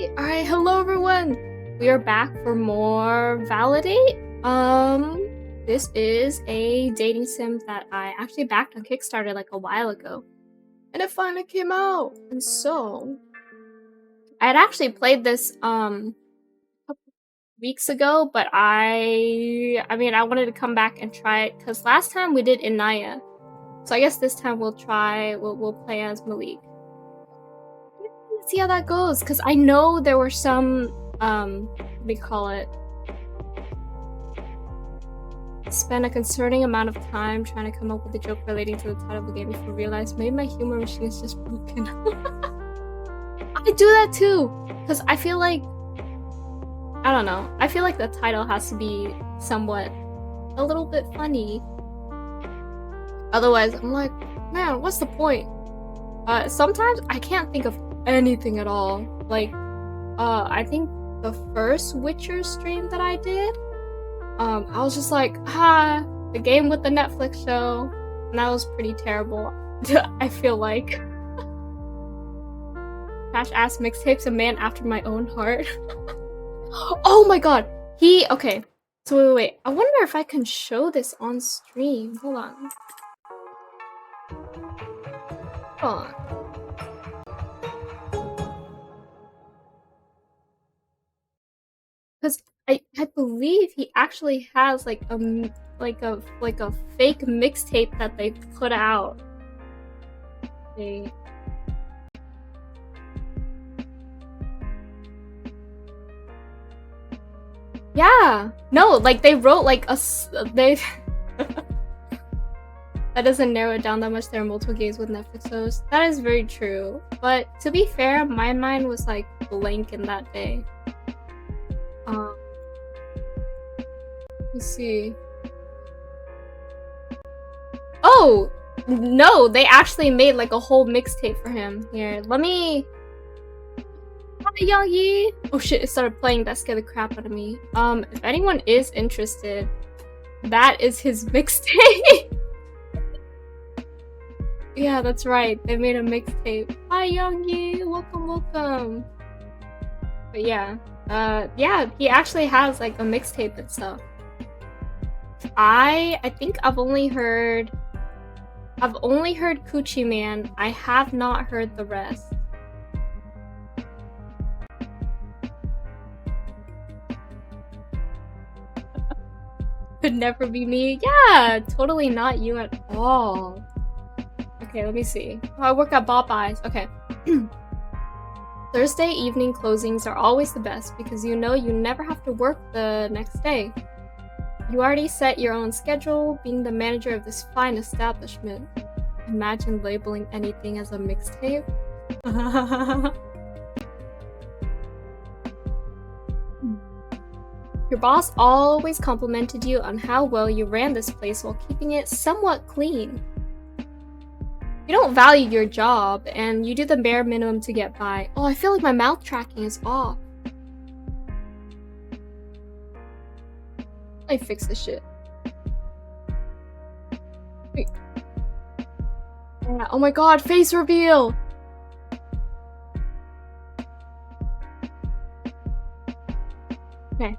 Alright, hello everyone! We are back for more Validate. This is a dating sim that I actually backed on Kickstarter like a while ago. And it finally came out! And so... I had actually played this, a couple weeks ago, but I wanted to come back and try it, because last time we did Inaya. So I guess this time we'll play as Malik. Let's see how that goes, because I know there were some, spend a concerning amount of time trying to come up with a joke relating to the title of the game before I realized maybe my humor machine is just broken. I do that too, because I feel like, I don't know, I feel like the title has to be somewhat a little bit funny. Otherwise, I'm like, man, what's the point? Sometimes I can't think of anything at all. Like, I think the first Witcher stream that I did, I was just like, the game with the Netflix show, and that was pretty terrible. I feel like. Trash ass mixtapes, a man after my own heart. Oh my god! Okay. So wait, I wonder if I can show this on stream. Hold on. Hold on. Because I believe he actually has like a fake mixtape that they put out. Yeah, no, like they wrote like that doesn't narrow it down that much. There are multiple games with Netflix shows. That is very true. But to be fair, my mind was like blank in that day. Let's see. Oh no, they actually made like a whole mixtape for him. Here, let me. Hi, Youngie. Oh shit! It started playing. That scared the crap out of me. If anyone is interested, that is his mixtape. Yeah, that's right. They made a mixtape. Hi, Youngie. Welcome. But yeah, yeah, he actually has like a mixtape and stuff. I think I've only heard Coochie Man. I have not heard the rest. Could never be me. Yeah, totally not you at all. Okay, let me see. Oh, I work at Popeyes. Okay. Thursday evening closings are always the best because you know you never have to work the next day. You already set your own schedule, being the manager of this fine establishment. Imagine labeling anything as a mixtape. Your boss always complimented you on how well you ran this place while keeping it somewhat clean. You don't value your job, and you do the bare minimum to get by. Oh, I feel like my mouth tracking is off. Let me fix this shit. Wait. Yeah, oh my god, face reveal! Okay.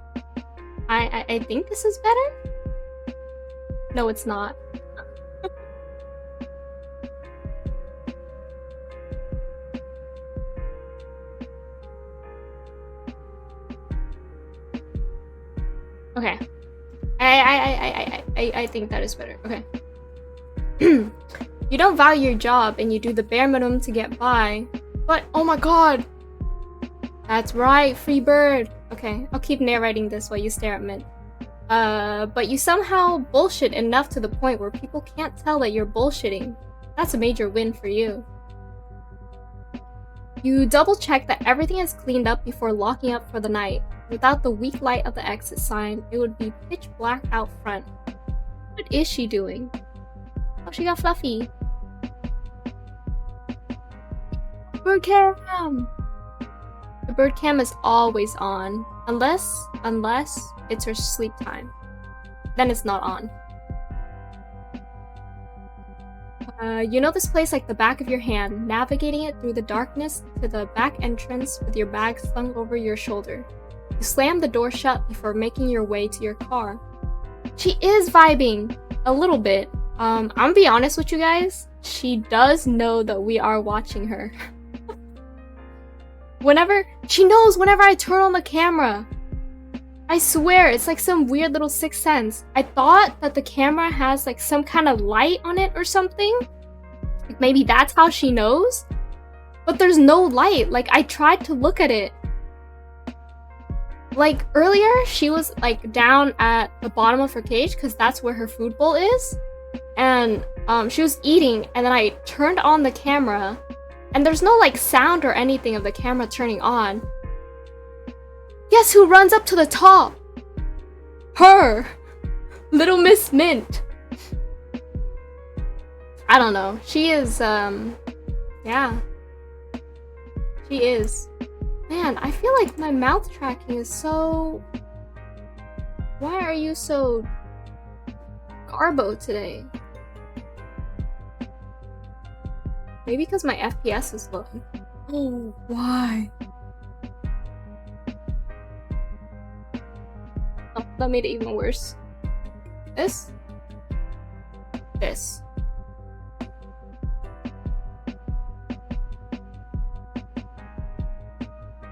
I think this is better? No, it's not. Okay. I think that is better. Okay. You don't value your job and you do the bare minimum to get by. But oh my god! That's right, free bird! Okay, I'll keep narrating this while you stare at Mint. But you somehow bullshit enough to the point where people can't tell that you're bullshitting. That's a major win for you. You double check that everything is cleaned up before locking up for the night. Without the weak light of the exit sign, it would be pitch black out front. What is she doing? Oh, she got fluffy. Bird cam! The bird cam is always on, unless it's her sleep time. Then it's not on. You know this place like the back of your hand, navigating it through the darkness to the back entrance with your bag slung over your shoulder. You slam the door shut before making your way to your car. She is vibing a little bit. I'm gonna be honest with you guys. She does know that we are watching her. She knows whenever I turn on the camera. I swear, it's like some weird little sixth sense. I thought that the camera has like some kind of light on it or something. Like maybe that's how she knows. But there's no light. Like I tried to look at it. Like earlier, she was like down at the bottom of her cage because that's where her food bowl is. And she was eating, and then I turned on the camera, and there's no like sound or anything of the camera turning on. Guess who runs up to the top? Her! Little Miss Mint. I don't know. She is, yeah. She is. Man, I feel like my mouth tracking is so... Why are you so... garbo today? Maybe because my FPS is low. Oh, why? Oh, that made it even worse. This? This.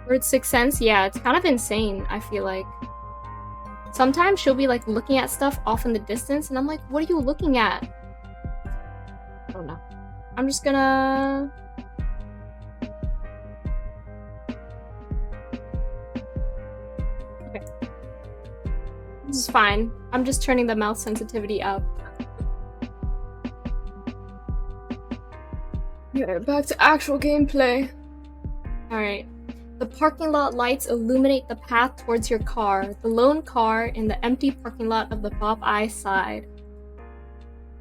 Word Sixth Sense? Yeah, it's kind of insane, I feel like. Sometimes she'll be like looking at stuff off in the distance, and I'm like, what are you looking at? I don't know. I'm just gonna... Okay. This is fine. I'm just turning the mouth sensitivity up. Yeah, back to actual gameplay. Alright. The parking lot lights illuminate the path towards your car, the lone car in the empty parking lot of the Bob Eye side.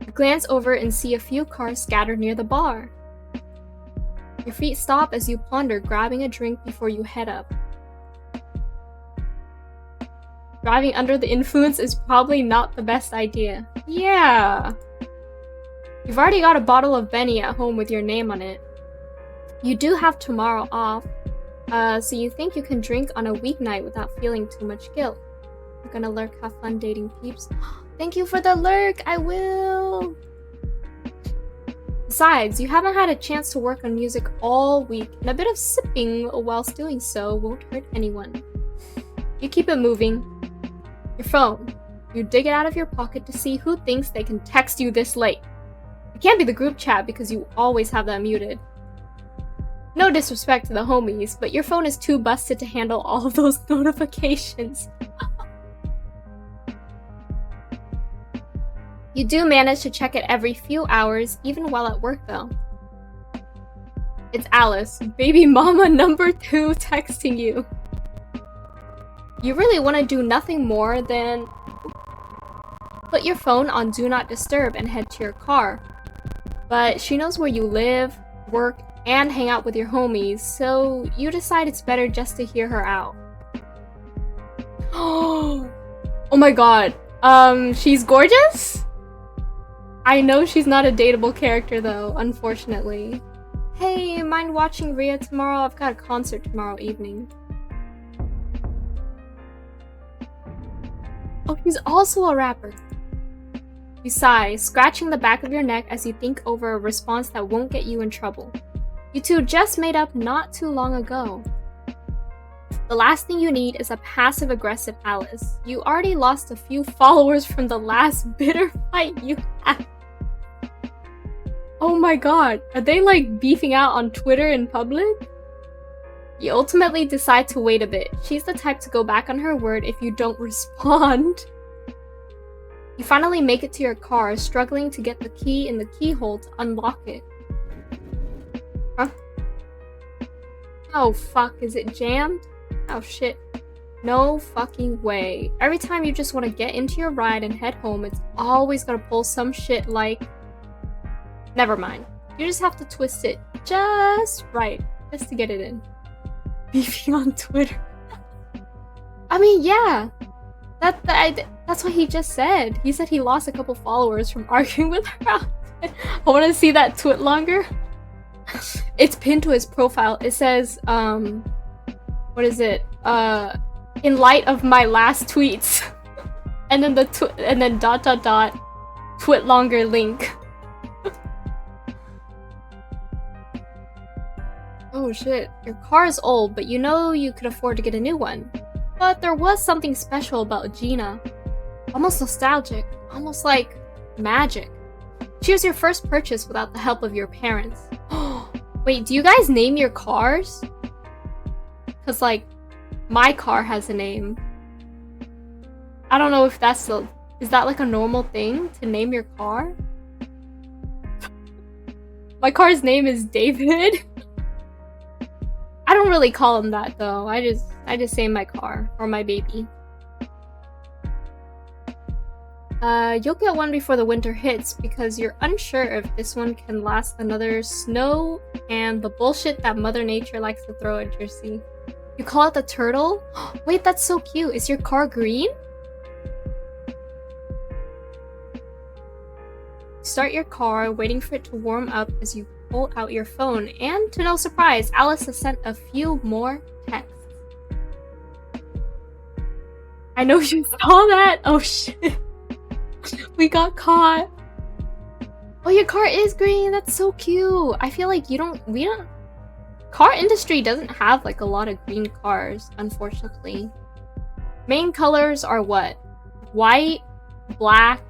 You glance over and see a few cars scattered near the bar. Your feet stop as you ponder grabbing a drink before you head up. Driving under the influence is probably not the best idea. Yeah. You've already got a bottle of Benny at home with your name on it. You do have tomorrow off, so you think you can drink on a weeknight without feeling too much guilt. You're gonna lurk, have fun dating peeps. Thank you for the lurk, I will! Besides, you haven't had a chance to work on music all week, and a bit of sipping whilst doing so won't hurt anyone. You keep it moving. Your phone. You dig it out of your pocket to see who thinks they can text you this late. It can't be the group chat because you always have that muted. No disrespect to the homies, but your phone is too busted to handle all of those notifications. You do manage to check it every few hours, even while at work though. It's Alice, baby mama number 2, texting you. You really want to do nothing more than put your phone on Do Not Disturb and head to your car. But she knows where you live, work, and hang out with your homies, so you decide it's better just to hear her out. Oh my god. She's gorgeous? I know she's not a dateable character though, unfortunately. Hey, mind watching Rhea tomorrow? I've got a concert tomorrow evening. Oh, she's also a rapper. You sigh, scratching the back of your neck as you think over a response that won't get you in trouble. You two just made up not too long ago. The last thing you need is a passive-aggressive Alice. You already lost a few followers from the last bitter fight you had. Oh my god, are they like beefing out on Twitter in public? You ultimately decide to wait a bit. She's the type to go back on her word if you don't respond. You finally make it to your car, struggling to get the key in the keyhole to unlock it. Huh? Oh fuck, is it jammed? Oh shit. No fucking way. Every time you just want to get into your ride and head home, it's always gonna pull some shit like... Never mind. You just have to twist it just right, just to get it in. Beefing on Twitter. I mean, yeah. That's what he just said. He said he lost a couple followers from arguing with her. I want to see that tweet longer. It's pinned to his profile. It says, what is it? In light of my last tweets. And then and then ... tweet longer link. Oh shit, your car is old, but you know you could afford to get a new one. But there was something special about Gina. Almost nostalgic, almost like magic. She was your first purchase without the help of your parents. Wait, do you guys name your cars? Cause like, my car has a name. I don't know if that's is that like a normal thing to name your car? My car's name is David. I don't really call him that though. I just say my car or my baby. You'll get one before the winter hits because you're unsure if this one can last another snow and the bullshit that Mother Nature likes to throw at your sea. You call it the turtle? Wait, that's so cute. Is your car green? Start your car, waiting for it to warm up as you pull out your phone, and to no surprise, Alice has sent a few more texts. I know you saw that! Oh shit. We got caught. Oh, your car is green. That's so cute. I feel like we don't car industry doesn't have like a lot of green cars, unfortunately. Main colors are what? White, black,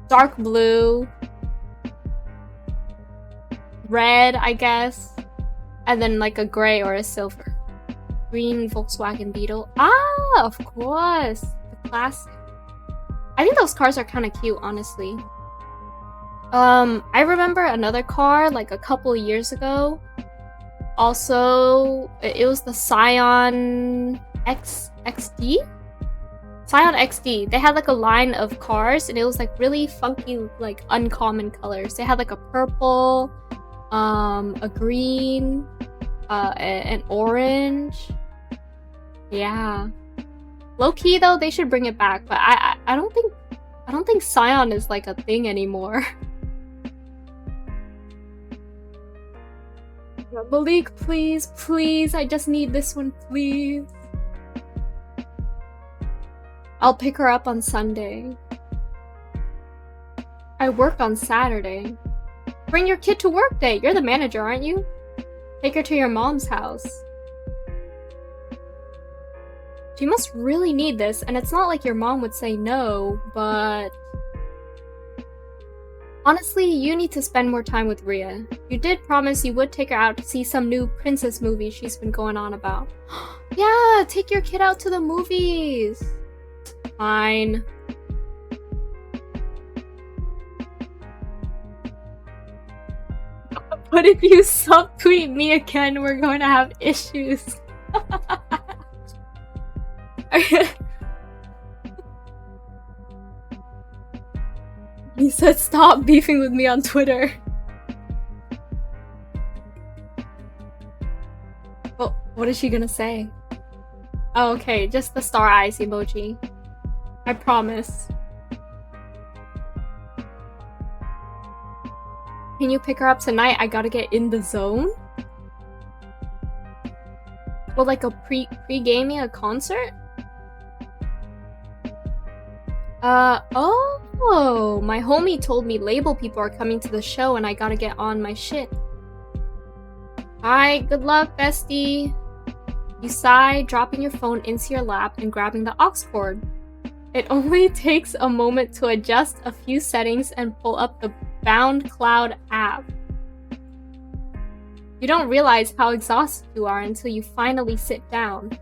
dark blue, red, I guess, and then like a gray or a silver. Green Volkswagen Beetle. Ah, of course. The classic. I think those cars are kind of cute, honestly. I remember another car like a couple years ago. Also, it was the Scion XD? Scion XD. They had like a line of cars and it was like really funky, like uncommon colors. They had like a purple, a green, an orange. Yeah. Low key though, they should bring it back, but I don't think Scion is like a thing anymore. Malik, please, I just need this one, please. I'll pick her up on Sunday. I work on Saturday. Bring your kid to work day. You're the manager, aren't you? Take her to your mom's house. She must really need this, and it's not like your mom would say no, but... Honestly, you need to spend more time with Rhea. You did promise you would take her out to see some new princess movie she's been going on about. Yeah, take your kid out to the movies! Fine. But if you subtweet me again, we're going to have issues. He said stop beefing with me on Twitter. Oh, what is she gonna say? Oh, okay, just the star eyes emoji. I promise. Can you pick her up tonight? I gotta get in the zone? Well, like a pre-gaming a concert? Oh, my homie told me label people are coming to the show and I gotta get on my shit. Alright, good luck, bestie. You sigh, dropping your phone into your lap and grabbing the aux cord. It only takes a moment to adjust a few settings and pull up the Bound Cloud app. You don't realize how exhausted you are until you finally sit down.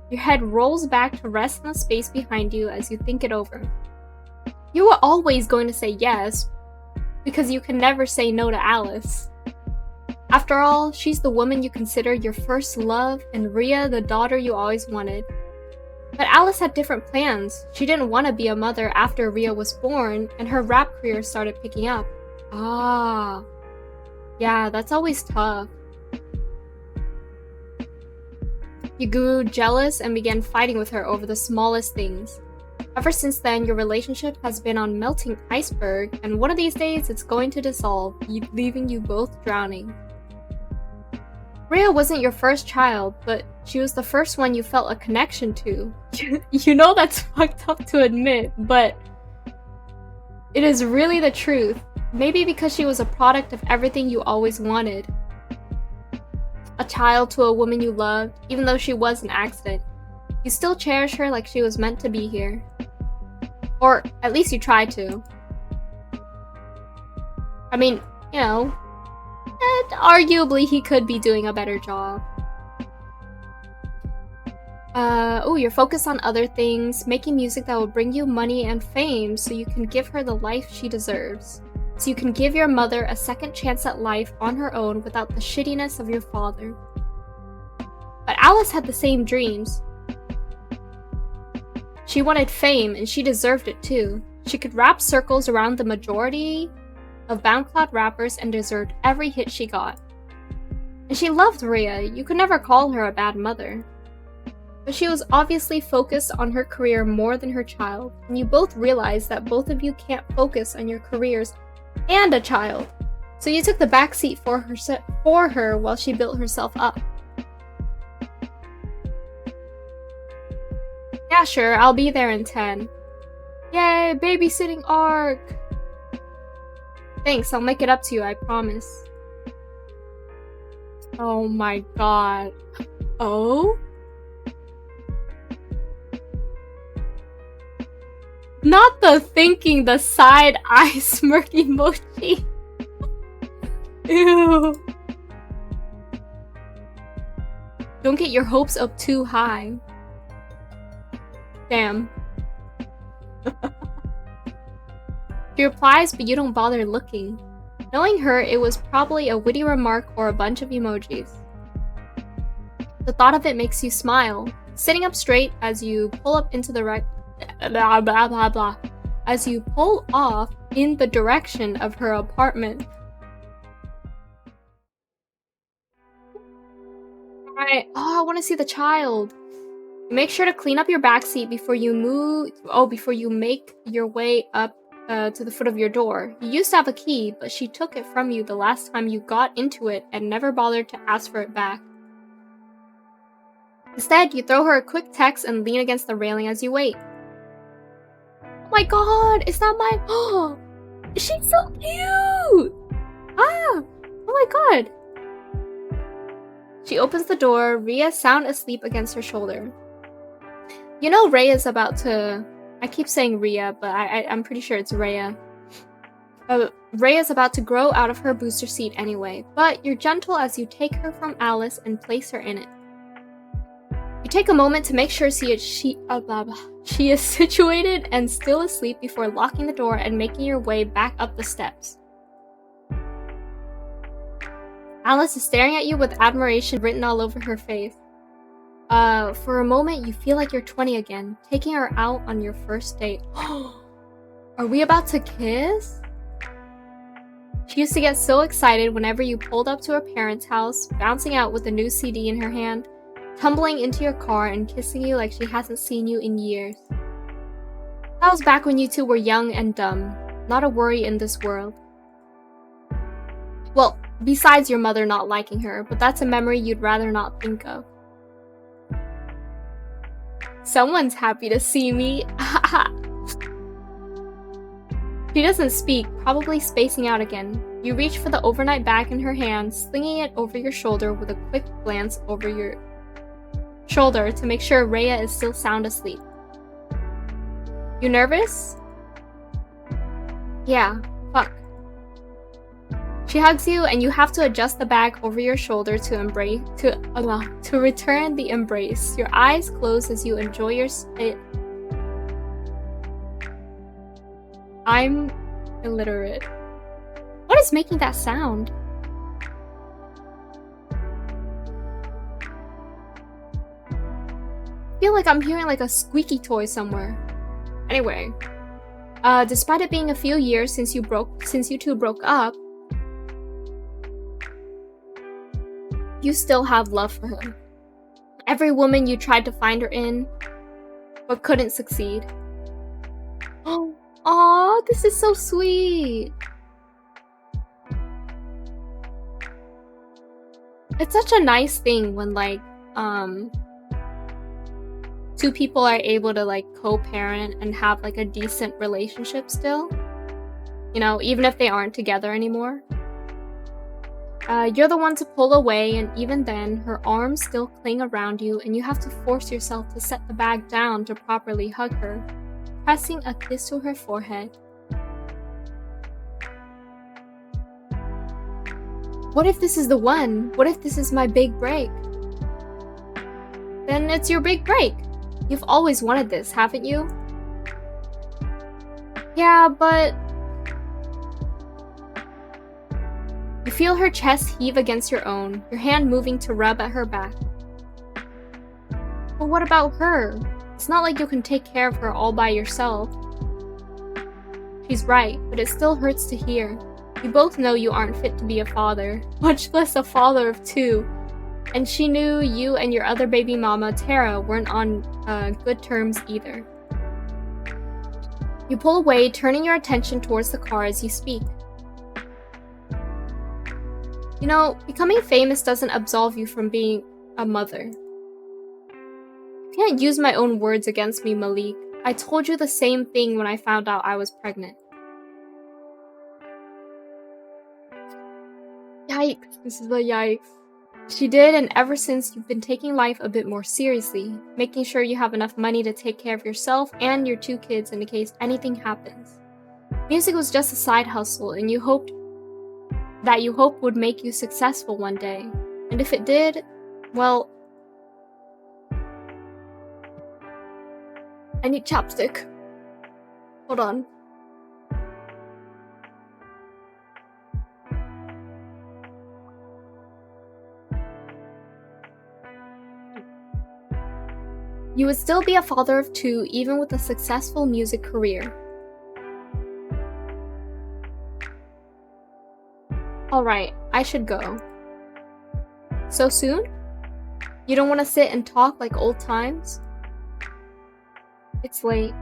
Your head rolls back to rest in the space behind you as you think it over. You were always going to say yes, because you can never say no to Alice. After all, she's the woman you consider your first love, and Rhea the daughter you always wanted. But Alice had different plans. She didn't want to be a mother after Rhea was born, and her rap career started picking up. Ah. Yeah, that's always tough. You grew jealous and began fighting with her over the smallest things. Ever since then, your relationship has been on melting iceberg, and one of these days it's going to dissolve, leaving you both drowning. Rhea wasn't your first child, but she was the first one you felt a connection to. You know that's fucked up to admit, but it is really the truth. Maybe because she was a product of everything you always wanted. A child to a woman you loved, even though she was an accident. You still cherish her like she was meant to be here. Or at least you try to. I mean, you know, arguably he could be doing a better job. You're focused on other things, making music that will bring you money and fame so you can give her the life she deserves. So you can give your mother a second chance at life on her own without the shittiness of your father. But Alice had the same dreams. She wanted fame, and she deserved it too. She could wrap circles around the majority of BoundCloud rappers and deserved every hit she got. And she loved Rhea. You could never call her a bad mother. But she was obviously focused on her career more than her child, and you both realized that both of you can't focus on your careers and a child. So you took the backseat for her while she built herself up. Yeah, sure, I'll be there in 10. Yay, babysitting arc! Thanks, I'll make it up to you, I promise. Oh my god. Oh? Not the thinking, the side eye smirk emoji. Ew. Don't get your hopes up too high. Damn. She replies, but you don't bother looking. Knowing her, it was probably a witty remark or a bunch of emojis. The thought of it makes you smile. Sitting up straight as you pull up into the blah blah blah blah as you pull off in the direction of her apartment. Alright, I want to see the child. Make sure to clean up your backseat before you make your way up to the foot of your door. You used to have a key, but she took it from you the last time you got into it and never bothered to ask for it back. Instead, you throw her a quick text and lean against the railing as you wait. Oh my god, is that my... Oh, she's so cute! Ah, oh my god. She opens the door, Rhea sound asleep against her shoulder. You know Rhea's about to... I keep saying Rhea, but I'm pretty sure it's Rhea. Rhea's about to grow out of her booster seat anyway, but you're gentle as you take her from Alice and place her in it. You take a moment to make sure she is situated and still asleep before locking the door and making your way back up the steps. Alice is staring at you with admiration written all over her face. For a moment, you feel like you're 20 again, taking her out on your first date. Are we about to kiss? She used to get so excited whenever you pulled up to her parents' house, bouncing out with a new CD in her hand, tumbling into your car and kissing you like she hasn't seen you in years. That was back when you two were young and dumb, not a worry in this world. Well, besides your mother not liking her, but that's a memory you'd rather not think of. Someone's happy to see me. She doesn't speak, probably spacing out again. You reach for the overnight bag in her hand, slinging it over your shoulder with a quick glance over your shoulder to make sure Rhea is still sound asleep. You nervous? Yeah, fuck. She hugs you and you have to adjust the bag over your shoulder to return the embrace. Your eyes close as you enjoy your I'm illiterate. What is making that sound? I feel like I'm hearing like a squeaky toy somewhere. Anyway, despite it being a few years since you two broke up, you still have love for her. Every woman you tried to find her in, but couldn't succeed. Aw, this is so sweet. It's such a nice thing when like two people are able to like co-parent and have like a decent relationship still. You know, even if they aren't together anymore. You're the one to pull away, and even then, her arms still cling around you, and you have to force yourself to set the bag down to properly hug her, pressing a kiss to her forehead. What if this is the one? What if this is my big break? Then it's your big break. You've always wanted this, haven't you? Yeah, but... You feel her chest heave against your own, your hand moving to rub at her back. But what about her? It's not like you can take care of her all by yourself. She's right, but it still hurts to hear. You both know you aren't fit to be a father, much less a father of two. And she knew you and your other baby mama, Tara, weren't on good terms either. You pull away, turning your attention towards the car as you speak. You know, becoming famous doesn't absolve you from being a mother. You can't use my own words against me, Malik. I told you the same thing when I found out I was pregnant. Yikes, this is a yikes. She did, and ever since you've been taking life a bit more seriously, making sure you have enough money to take care of yourself and your two kids in case anything happens. Music was just a side hustle, and you hoped would make you successful one day. And if it did, well... I need chapstick. Hold on. You would still be a father of two even with a successful music career. Alright, I should go. So soon? You don't want to sit and talk like old times? It's late.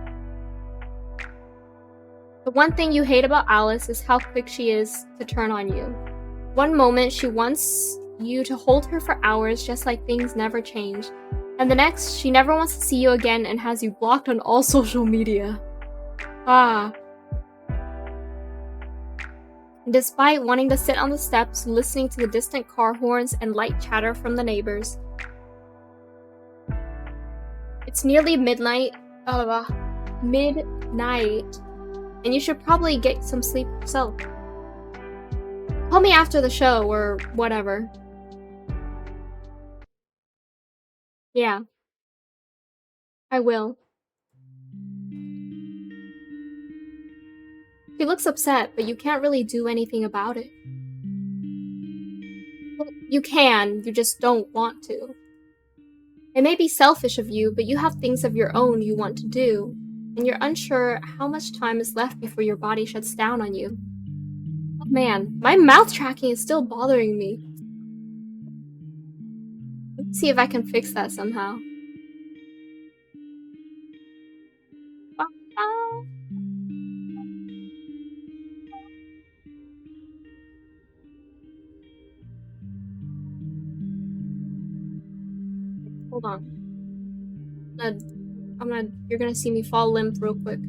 The one thing you hate about Alice is how quick she is to turn on you. One moment she wants you to hold her for hours just like things never change, and the next she never wants to see you again and has you blocked on all social media. Ah. Despite wanting to sit on the steps, listening to the distant car horns and light chatter from the neighbors. It's nearly midnight, and you should probably get some sleep yourself. Call me after the show, or whatever. Yeah. I will. She looks upset, but you can't really do anything about it. Well, you can, you just don't want to. It may be selfish of you, but you have things of your own you want to do, and you're unsure how much time is left before your body shuts down on you. Oh man, my mouth tracking is still bothering me. Let's see if I can fix that somehow. Hold on. You're gonna see me fall limp real quick.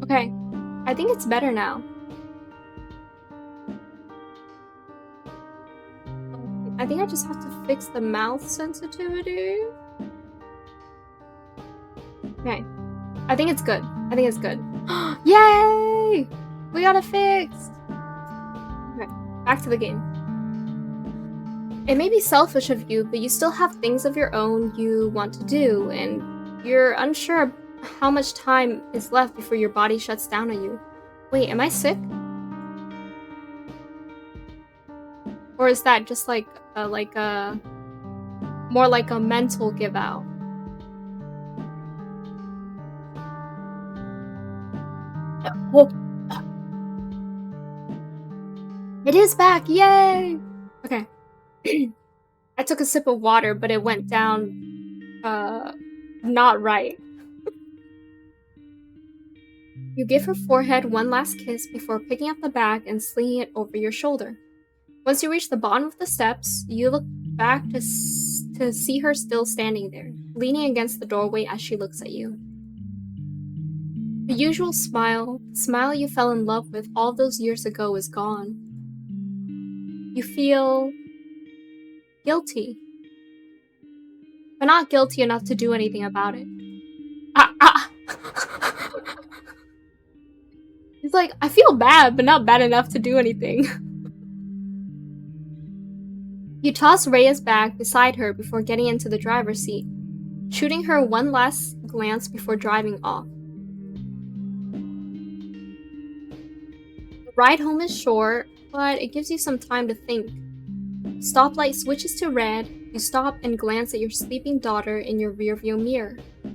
Okay, I think it's better now. I think I just have to fix the mouth sensitivity. Okay. I think it's good. I think it's good. Yay! We got it fixed! Okay, back to the game. It may be selfish of you, but you still have things of your own you want to do, and you're unsure how much time is left before your body shuts down on you. Wait, am I sick? Or is that just like a more like a mental give out? Whoa. It is back! Yay! Okay. I took a sip of water, but it went down not right. You give her forehead one last kiss before picking up the bag and slinging it over your shoulder. Once you reach the bottom of the steps, you look back to see her still standing there, leaning against the doorway as she looks at you. The usual smile, the smile you fell in love with all those years ago, is gone. You feel guilty, but not guilty enough to do anything about it. It's like, I feel bad, but not bad enough to do anything. You toss Rhea's bag beside her before getting into the driver's seat, shooting her one last glance before driving off. The ride home is short, but it gives you some time to think. Stoplight switches to red, you stop and glance at your sleeping daughter in your rearview mirror. A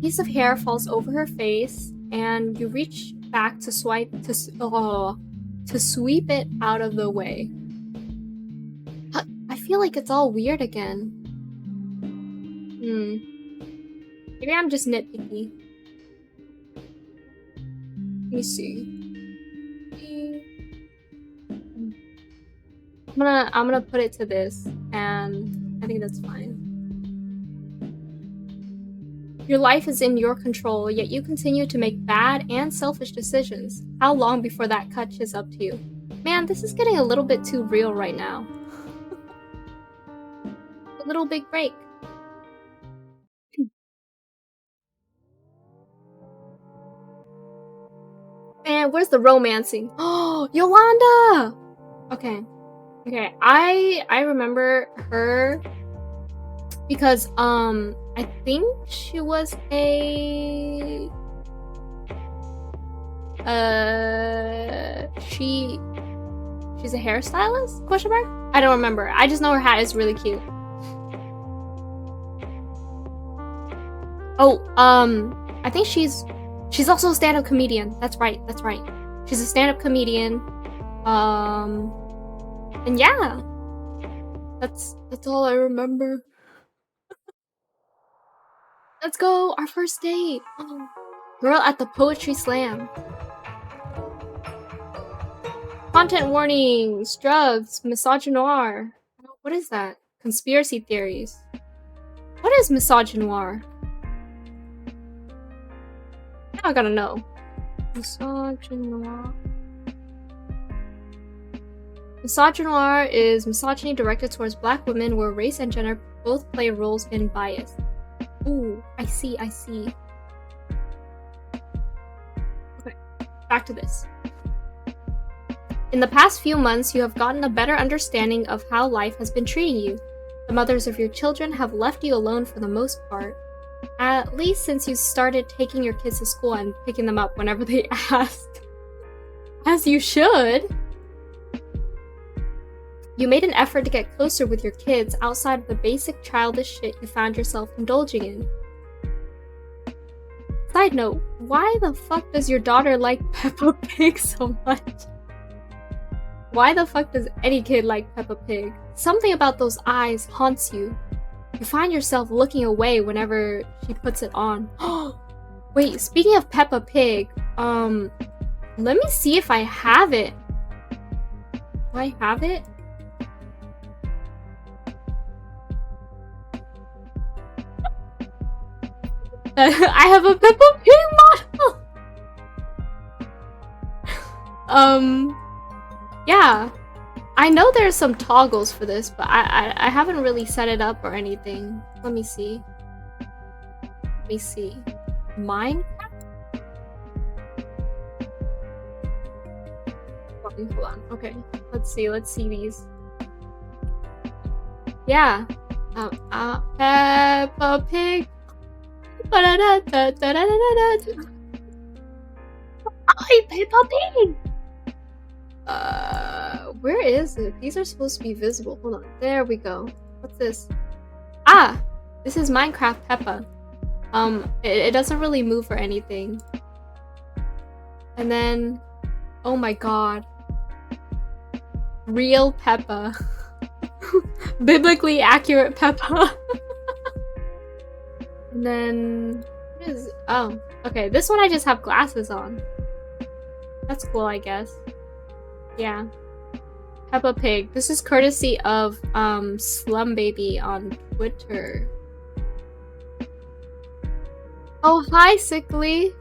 piece of hair falls over her face, and you reach back to sweep it out of the way. I feel like it's all weird again. Maybe I'm just nitpicky. Let me see. I'm gonna put it to this, and I think that's fine. Your life is in your control, yet you continue to make bad and selfish decisions. How long before that catches up to you? Man, this is getting a little bit too real right now. A little big break. Man, where's the romancing? Oh, Yolanda! Okay. I remember her because I think she was she's a hairstylist? Question mark? I don't remember. I just know her hat is really cute. Oh, I think she's also a stand-up comedian. That's right. She's a stand-up comedian. And yeah. That's all I remember. Let's go! Our first date! Oh. Girl at the Poetry Slam. Content warnings, drugs, misogynoir. What is that? Conspiracy theories. What is misogynoir? Now I gotta know. Misogynoir. Misogynoir is misogyny directed towards black women where race and gender both play roles in bias. Ooh, I see. Okay, back to this. In the past few months, you have gotten a better understanding of how life has been treating you. The mothers of your children have left you alone for the most part. At least since you started taking your kids to school and picking them up whenever they asked. As you should. You made an effort to get closer with your kids outside of the basic childish shit you found yourself indulging in. Side note, why the fuck does your daughter like Peppa Pig so much? Why the fuck does any kid like Peppa Pig? Something about those eyes haunts you. You find yourself looking away whenever she puts it on. Wait, speaking of Peppa Pig, let me see if I have it. Do I have it? I have a Peppa Pig model! Yeah. I know there's some toggles for this, but I haven't really set it up or anything. Let me see. Let me see. Minecraft? Hold on. Okay. Let's see these. Yeah. Peppa Pig. Hi, Peppa Pig! Where is it? These are supposed to be visible. Hold on. There we go. What's this? Ah! This is Minecraft Peppa. It doesn't really move or anything. And then... Oh my god. Real Peppa. Biblically accurate Peppa. And then... What is... Oh. Okay, this one I just have glasses on. That's cool, I guess. Yeah. Peppa Pig. This is courtesy of Slum Baby on Twitter. Oh, hi, Sickly.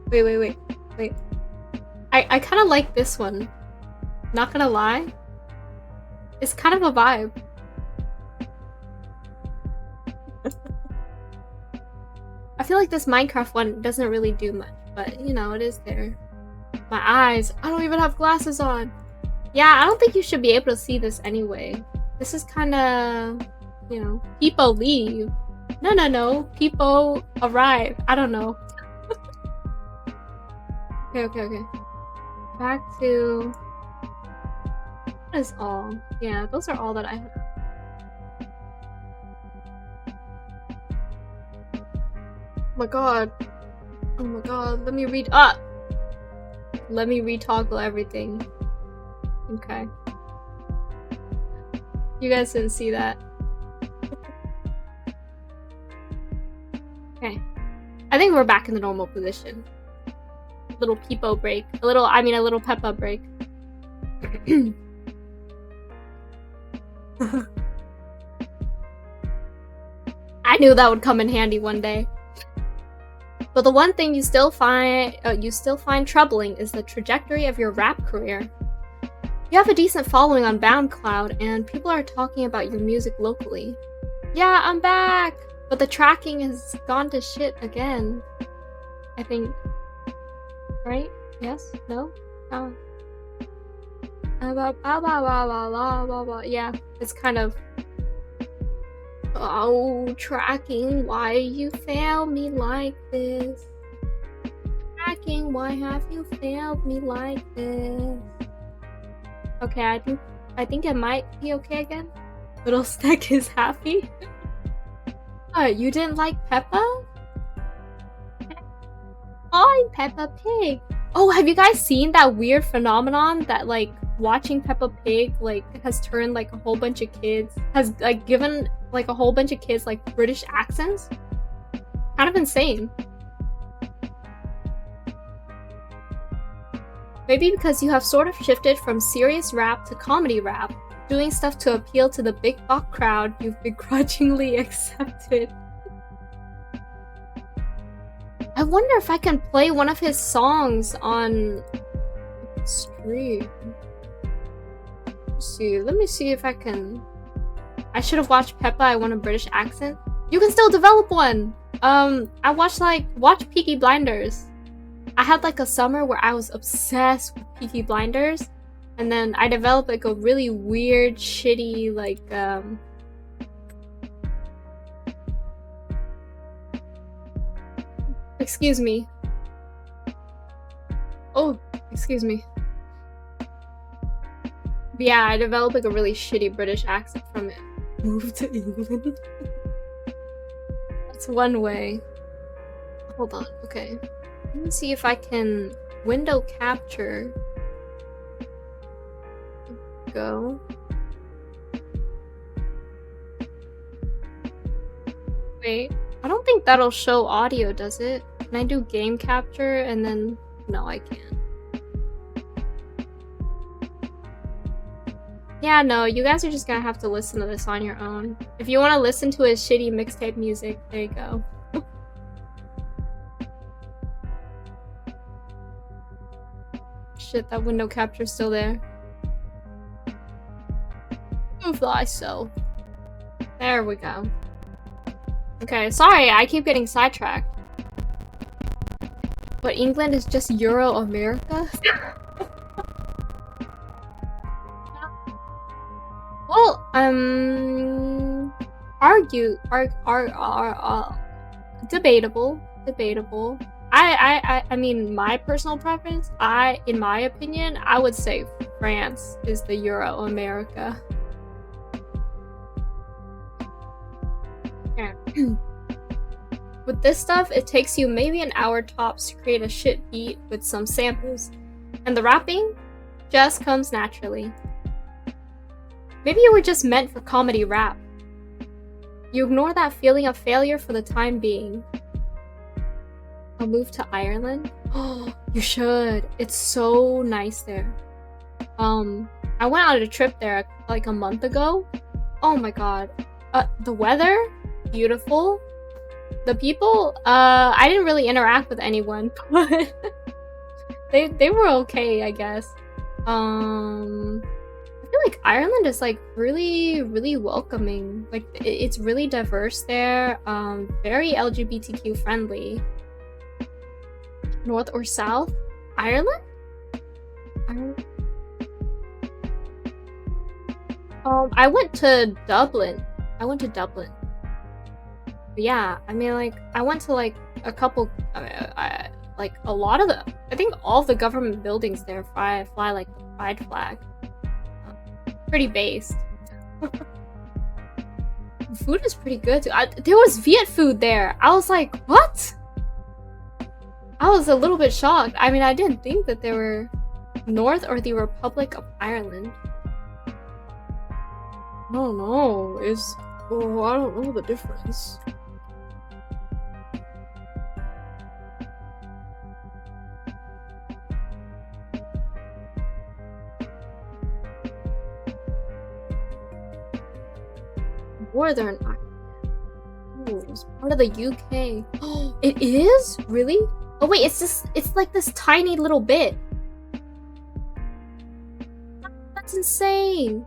Wait. I kind of like this one. Not gonna lie. It's kind of a vibe. I feel like this Minecraft one doesn't really do much, but you know, it is there. My eyes. I don't even have glasses on. Yeah, I don't think you should be able to see this anyway. This is kind of, you know, people leave. No. People arrive. I don't know. Okay. Back to... That is all. Yeah, those are all that I have. Oh my god, let me read up. Let me retoggle everything. Okay. You guys didn't see that. Okay. I think we're back in the normal position. Little Peepo break. A little Peppa break. I knew that would come in handy one day. But the one thing you still find troubling is the trajectory of your rap career. You have a decent following on SoundCloud, and people are talking about your music locally. Yeah, I'm back! But the tracking has gone to shit again. I think. Right? Yes? No? Yeah, it's kind of... Oh, tracking, why you fail me like this? Tracking, why have you failed me like this? Okay, I think it might be okay again. Little Stack is happy. You didn't like Peppa? I'm Peppa Pig. Oh, have you guys seen that weird phenomenon that like watching Peppa Pig like has turned like a whole bunch of kids, has like given like a whole bunch of kids like British accents? Kind of insane. Maybe because you have sort of shifted from serious rap to comedy rap, doing stuff to appeal to the big buck crowd you've begrudgingly accepted. I wonder if I can play one of his songs on stream. Let me see if I can. I should have watched Peppa. I want a British accent. You can still develop one. I watch Peaky Blinders. I had like a summer where I was obsessed with Peaky Blinders, and then I developed like a really weird, shitty like Excuse me. Oh, excuse me. But yeah, I developed like a really shitty British accent from it. Moved to England. That's one way. Hold on, okay. Let me see if I can window capture. Go. Wait, I don't think that'll show audio, does it? Can I do game capture and then... No, I can't. Yeah, no, you guys are just gonna have to listen to this on your own. If you want to listen to his shitty mixtape music, there you go. shit, that window capture's still there. Fly so. There we go. Okay, sorry, I keep getting sidetracked. But England is just Euro-America? Well, debatable. I mean, my personal preference, in my opinion, I would say France is the Euro-America. Yeah. With this stuff, it takes you maybe an hour tops to create a shit beat with some samples, and the rapping just comes naturally. Maybe you were just meant for comedy rap. You ignore that feeling of failure for the time being. I'll move to Ireland? Oh, you should. It's so nice there. I went on a trip there like a month ago. Oh my god. The weather? Beautiful. The people? I didn't really interact with anyone, but they were okay, I guess. I feel like Ireland is like really welcoming. Like it's really diverse there. Very LGBTQ friendly. North or south? Ireland? I went to Dublin. But yeah, I mean, like, I went to like a couple, like a lot of I think all of the government buildings there fly like the pride flag. Pretty based. Food is pretty good too. There was Viet food there. I was like, what? I was a little bit shocked. I mean, I didn't think that they were North or the Republic of Ireland. No, I don't know the difference. Northern Ireland. Oh, it's part of the UK. Oh, it is? Really? Oh wait, it's like this tiny little bit. That's insane.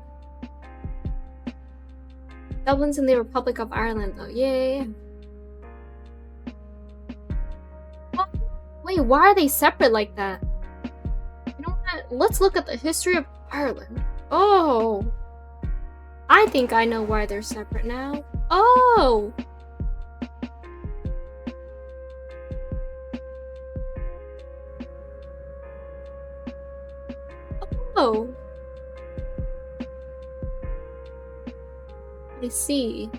Dublin's in the Republic of Ireland though. Yeah. Oh, wait, why are they separate like that? You know what? Let's look at the history of Ireland. Oh. I think I know why they're separate now. Oh! Oh. I see.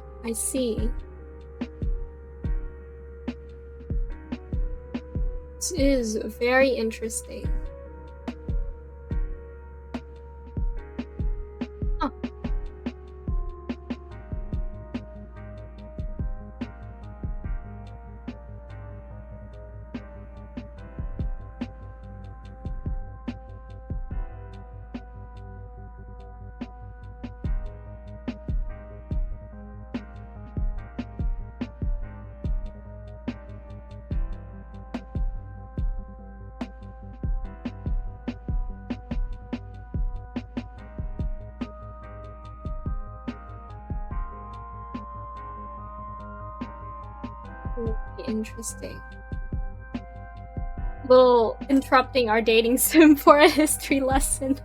This is very interesting. Huh. Interesting. Little interrupting our dating sim for a history lesson.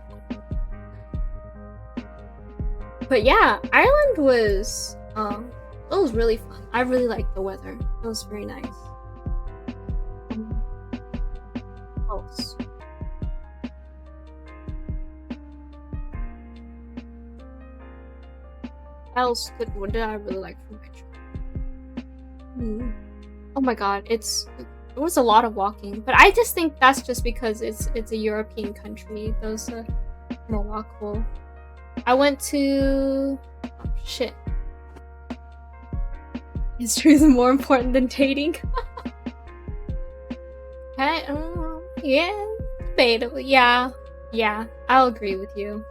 But yeah, Ireland was it was really fun. I really liked the weather. It was very nice. Else. What did I really like from my trip? Oh my god, it was a lot of walking, but I just think that's just because it's a European country. Those are more walkable. I went to shit. History is more important than dating. Yeah, debatable. Yeah, I'll agree with you.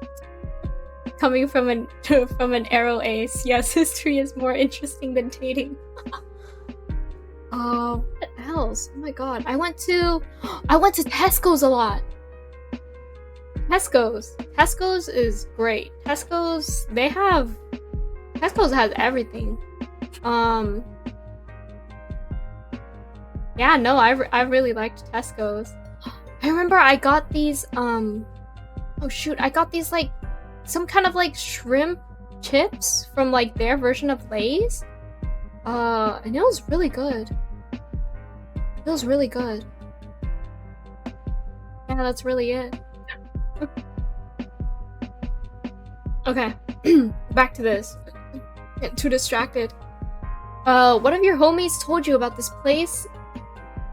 Coming from an arrow ace, yes, history is more interesting than dating. What else? Oh my god, I went to Tesco's a lot. Tesco's is great. Tesco's has everything. Yeah, no, I really liked Tesco's. I remember I got these oh shoot, I got these like some kind of like shrimp chips from like their version of Lay's. And it was really good. It was really good. Yeah, that's really it. Okay, back to this. Get too distracted. One of your homies told you about this place.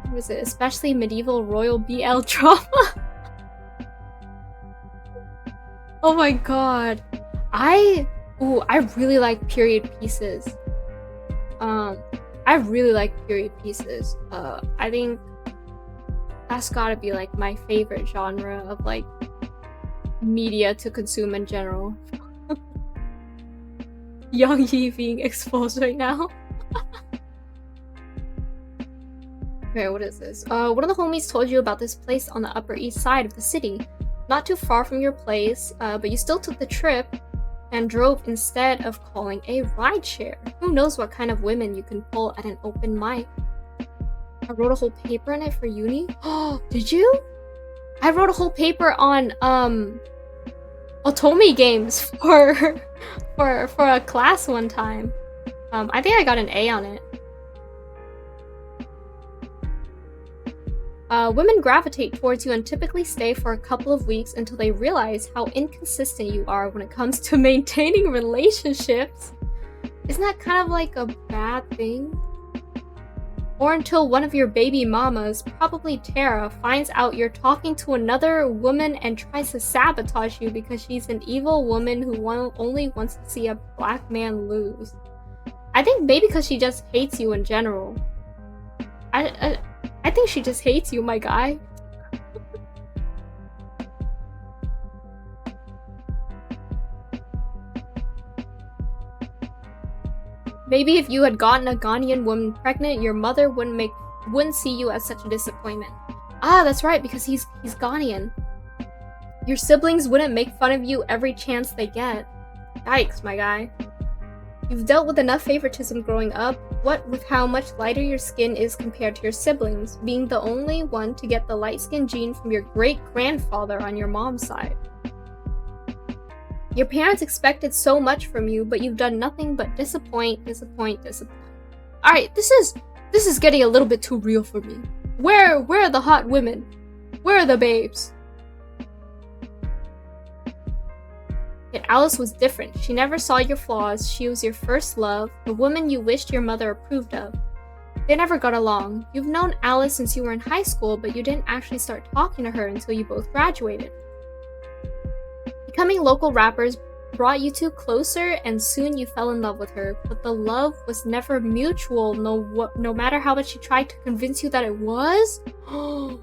What was it? Especially medieval royal BL drama. Oh my god. I really like period pieces. I really like period pieces. I think that's gotta be like my favorite genre of like media to consume in general. Young Yi being exposed right now. Okay, what is this? One of the homies told you about this place on the Upper East Side of the city. Not too far from your place, but you still took the trip and drove instead of calling a rideshare. Who knows what kind of women you can pull at an open mic. I wrote a whole paper in it for uni. Oh, did you? I wrote a whole paper on Otome games for a class one time. I think I got an A on it. Women gravitate towards you and typically stay for a couple of weeks until they realize how inconsistent you are when it comes to maintaining relationships. Isn't that kind of like a bad thing? Or until one of your baby mamas, probably Tara, finds out you're talking to another woman and tries to sabotage you because she's an evil woman who only wants to see a black man lose. I think maybe because she just hates you in general. I think she just hates you, my guy. Maybe if you had gotten a Ghanaian woman pregnant, your mother wouldn't see you as such a disappointment. Ah, that's right, because he's Ghanaian. Your siblings wouldn't make fun of you every chance they get. Yikes, my guy. You've dealt with enough favoritism growing up, what with how much lighter your skin is compared to your siblings, being the only one to get the light-skin gene from your great-grandfather on your mom's side. Your parents expected so much from you, but you've done nothing but disappoint. Alright, this is getting a little bit too real for me. Where are the hot women? Where are the babes? Yet Alice was different. She never saw your flaws. She was your first love, the woman you wished your mother approved of. They never got along. You've known Alice since you were in high school, but you didn't actually start talking to her until you both graduated. Becoming local rappers brought you two closer, and soon you fell in love with her, but the love was never mutual, no matter how much she tried to convince you that it was. You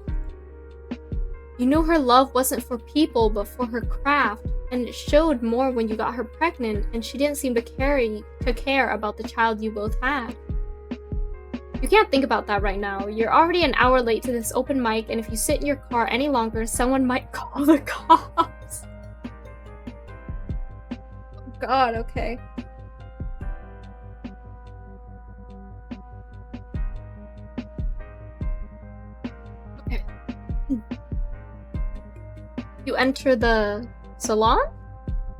knew her love wasn't for people, but for her craft, and it showed more when you got her pregnant, and she didn't seem to care about the child you both had. You can't think about that right now. You're already an hour late to this open mic, and if you sit in your car any longer, someone might call the cops. Oh god, okay. Okay. You enter the salon?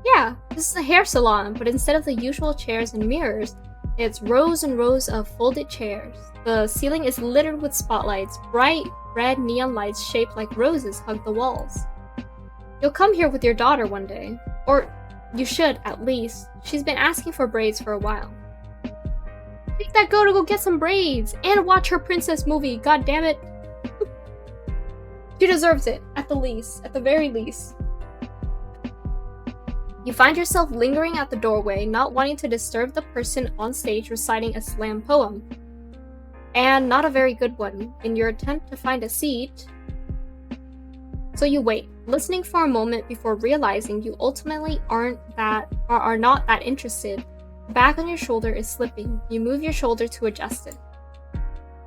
Yeah, this is a hair salon, but instead of the usual chairs and mirrors, it's rows and rows of folded chairs. The ceiling is littered with spotlights. Bright red neon lights shaped like roses hug the walls. You'll come here with your daughter one day. Or you should, at least. She's been asking for braids for a while. Take that girl to go get some braids and watch her princess movie, god damn it. She deserves it, at the very least. You find yourself lingering at the doorway, not wanting to disturb the person on stage reciting a slam poem. And not a very good one, in your attempt to find a seat. So you wait, listening for a moment before realizing you ultimately are not that interested. The bag on your shoulder is slipping. You move your shoulder to adjust it.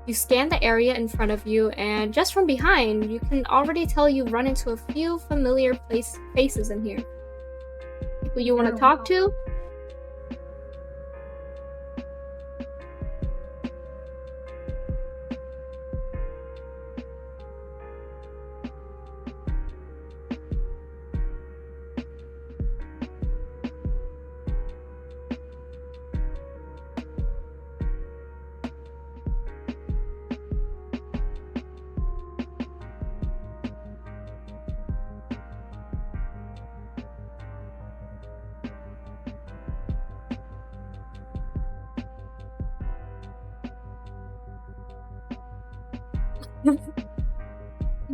You scan the area in front of you, and just from behind, you can already tell you've run into a few familiar faces in here. People you want to talk to?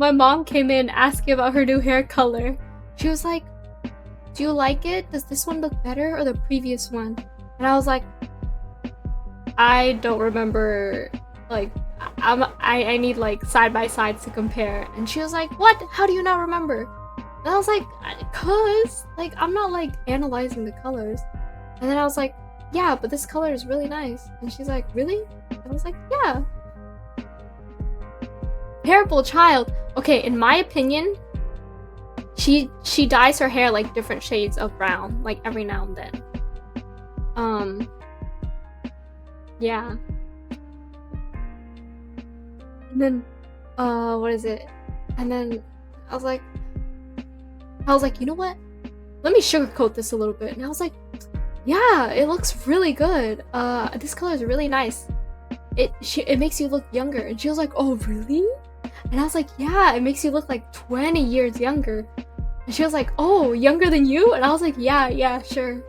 My mom came in asking about her new hair color. She was like, do you like it? Does this one look better or the previous one? And I was like, I don't remember, like, I need like side by sides to compare. And she was like, what? How do you not remember? And I was like, cause like I'm not like analyzing the colors. And then I was like, yeah, but this color is really nice. And she's like, really? And I was like, yeah. Terrible child. Okay, in my opinion, she dyes her hair like different shades of brown, like every now and then. Yeah. And then, what is it? And then I was like, you know what? Let me sugarcoat this a little bit. And I was like, yeah, it looks really good. This color is really nice. It makes you look younger. And she was like, oh, really? And I was like, yeah, it makes you look like 20 years younger. And she was like, oh, younger than you? And I was like, yeah, sure.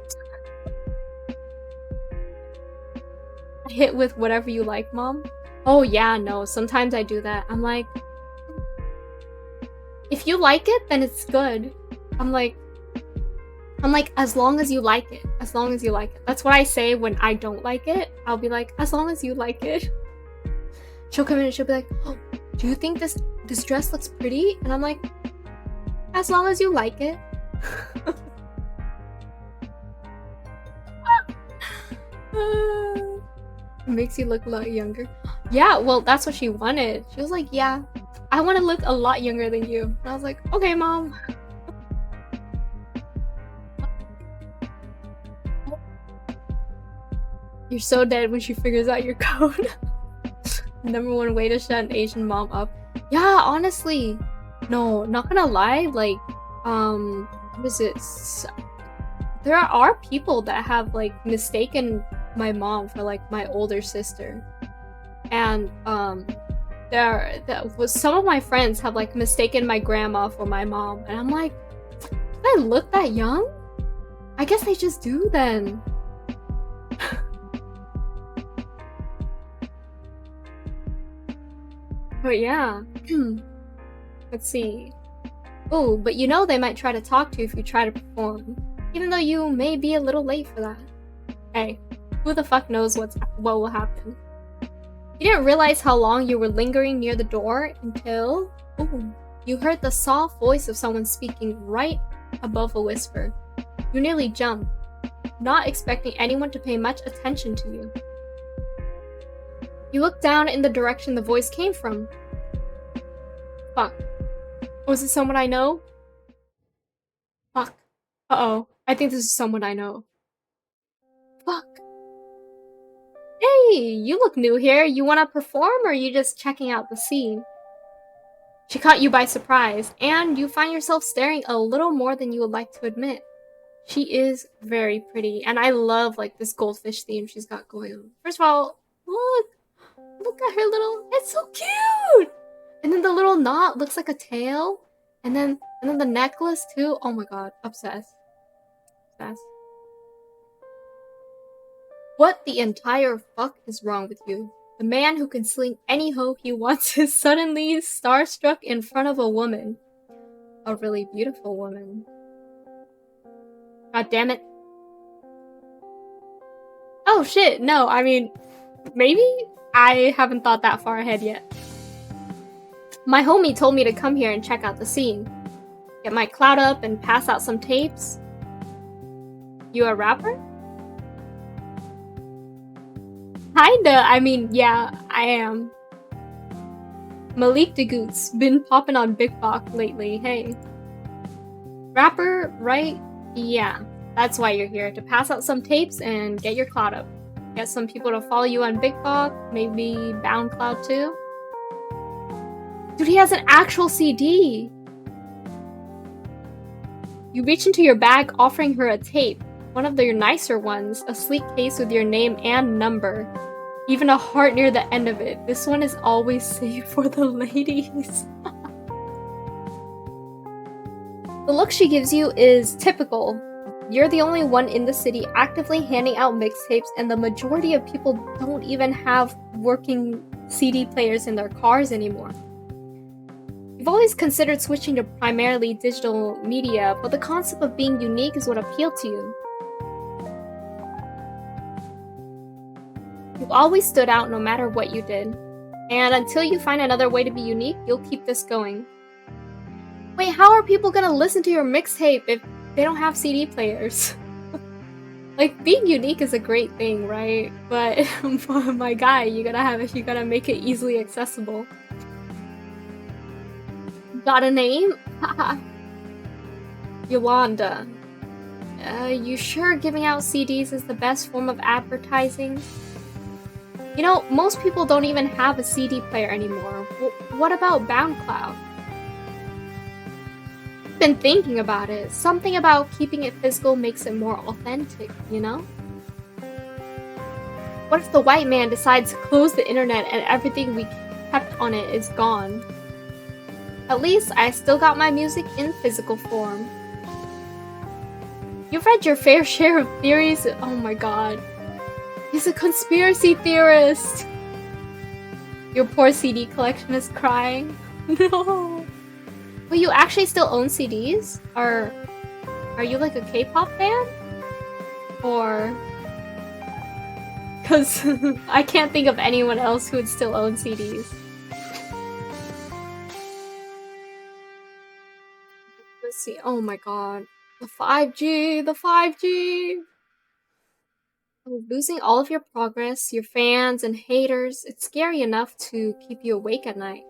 I hit with whatever you like, mom. Oh yeah, no, sometimes I do that. I'm like, if you like it, then it's good. I'm like, as long as you like it. As long as you like it. That's what I say when I don't like it. I'll be like, as long as you like it. She'll come in and she'll be like, oh, do you think this dress looks pretty? And I'm like, as long as you like it. It makes you look a lot younger. Yeah, well, that's what she wanted. She was like, yeah, I want to look a lot younger than you. And I was like, okay, mom. You're so dead when she figures out your code. Number one way to shut an Asian mom up. Yeah, honestly. No, not gonna lie, like, what is it? There are people that have, like, mistaken my mom for, like, my older sister. And, some of my friends have, like, mistaken my grandma for my mom. And I'm like, do I look that young? I guess they just do then. But yeah. Let's see. Oh, but you know they might try to talk to you if you try to perform. Even though you may be a little late for that. Hey, who the fuck knows what will happen? You didn't realize how long you were lingering near the door until... Ooh, you heard the soft voice of someone speaking right above a whisper. You nearly jumped, not expecting anyone to pay much attention to you. You looked down in the direction the voice came from. Fuck. Was it someone I know? Fuck. Uh-oh. I think this is someone I know. Fuck. Hey, you look new here. You wanna perform or are you just checking out the scene? She caught you by surprise, and you find yourself staring a little more than you would like to admit. She is very pretty, and I love, like, this goldfish theme she's got going on. First of all, look at her little... It's so cute! And then the little knot looks like a tail. And then the necklace, too. Oh my god. Obsessed. Obsessed. What the entire fuck is wrong with you? The man who can sling any hoe he wants is suddenly starstruck in front of a woman. A really beautiful woman. God damn it. Oh shit, no, I mean, maybe? I haven't thought that far ahead yet. My homie told me to come here and check out the scene. Get my clout up and pass out some tapes. You a rapper? Kinda, I mean, yeah, I am. Malik the Goots. Been popping on Big Bok lately, hey. Rapper, right? Yeah. That's why you're here, to pass out some tapes and get your clout up. Get some people to follow you on Big Bok, maybe BoundCloud too. Dude, he has an actual CD! You reach into your bag, offering her a tape. One of your nicer ones, a sleek case with your name and number. Even a heart near the end of it. This one is always saved for the ladies. The look she gives you is typical. You're the only one in the city actively handing out mixtapes, and the majority of people don't even have working CD players in their cars anymore. You've always considered switching to primarily digital media, but the concept of being unique is what appealed to you. You've always stood out no matter what you did. And until you find another way to be unique, you'll keep this going. Wait, how are people gonna listen to your mixtape if they don't have CD players? Like, being unique is a great thing, right? But my guy, you gotta make it easily accessible. Got a name? Yolanda. You sure giving out CDs is the best form of advertising? You know, most people don't even have a CD player anymore. What about BoundCloud? Been thinking about it. Something about keeping it physical makes it more authentic, you know? What if the white man decides to close the internet and everything we kept on it is gone? At least I still got my music in physical form. You've read your fair share of theories. Oh my god. He's a conspiracy theorist! Your poor CD collection is crying. No! But you actually still own CDs? Are you like a K-pop fan? Or... Cause I can't think of anyone else who would still own CDs. Let's see, oh my god. The 5G! The 5G! Losing all of your progress, your fans and haters, it's scary enough to keep you awake at night.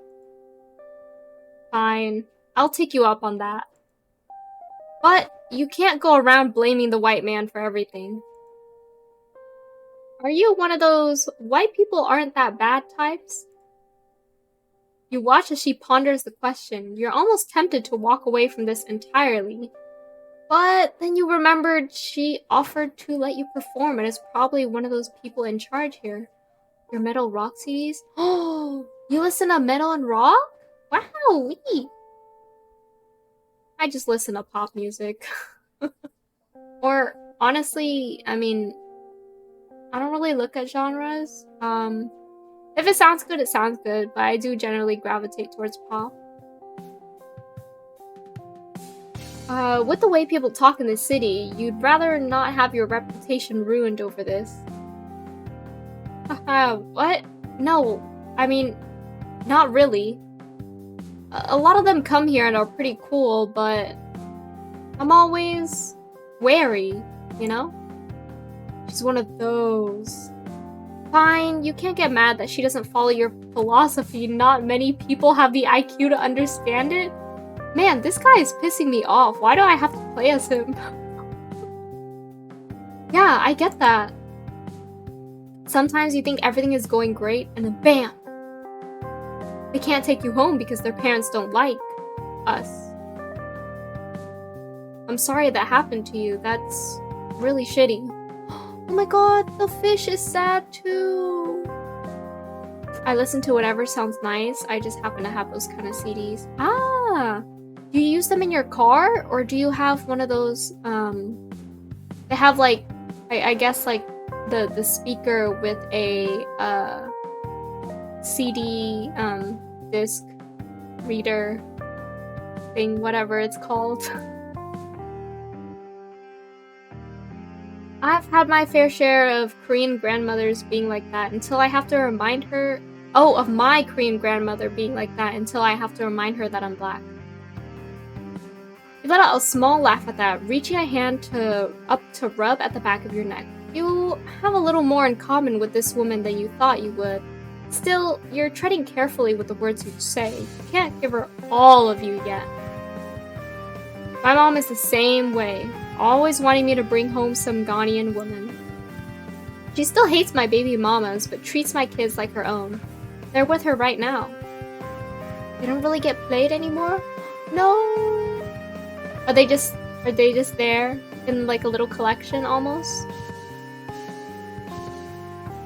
Fine, I'll take you up on that. But you can't go around blaming the white man for everything. Are you one of those white people aren't that bad types? You watch as she ponders the question. You're almost tempted to walk away from this entirely. But then you remembered she offered to let you perform and is probably one of those people in charge here. Your metal rock CDs? Oh, you listen to metal and rock? Wow, I just listen to pop music. Or, honestly, I mean, I don't really look at genres. If it sounds good, it sounds good, but I do generally gravitate towards pop. With the way people talk in the city, you'd rather not have your reputation ruined over this. Haha, what? No, I mean, not really. A lot of them come here and are pretty cool, but I'm always wary, you know? She's one of those. Fine, you can't get mad that she doesn't follow your philosophy. Not many people have the IQ to understand it. Man, this guy is pissing me off. Why do I have to play as him? Yeah, I get that. Sometimes you think everything is going great, and then BAM! They can't take you home because their parents don't like us. I'm sorry that happened to you. That's really shitty. Oh my god, the fish is sad too. I listen to whatever sounds nice. I just happen to have those kind of CDs. Ah! Do you use them in your car? Or do you have one of those, they have like, I guess like the speaker with a, CD, disc reader thing, whatever it's called. I've had my fair share of Korean grandmothers being like that until I have to remind her, of my Korean grandmother being like that until I have to remind her that I'm black. You let out a small laugh at that, reaching a hand up to rub at the back of your neck. You have a little more in common with this woman than you thought you would. Still, you're treading carefully with the words you say. You can't give her all of you yet. My mom is the same way, always wanting me to bring home some Ghanaian woman. She still hates my baby mamas, but treats my kids like her own. They're with her right now. They don't really get played anymore? No. Are they just there in like a little collection almost?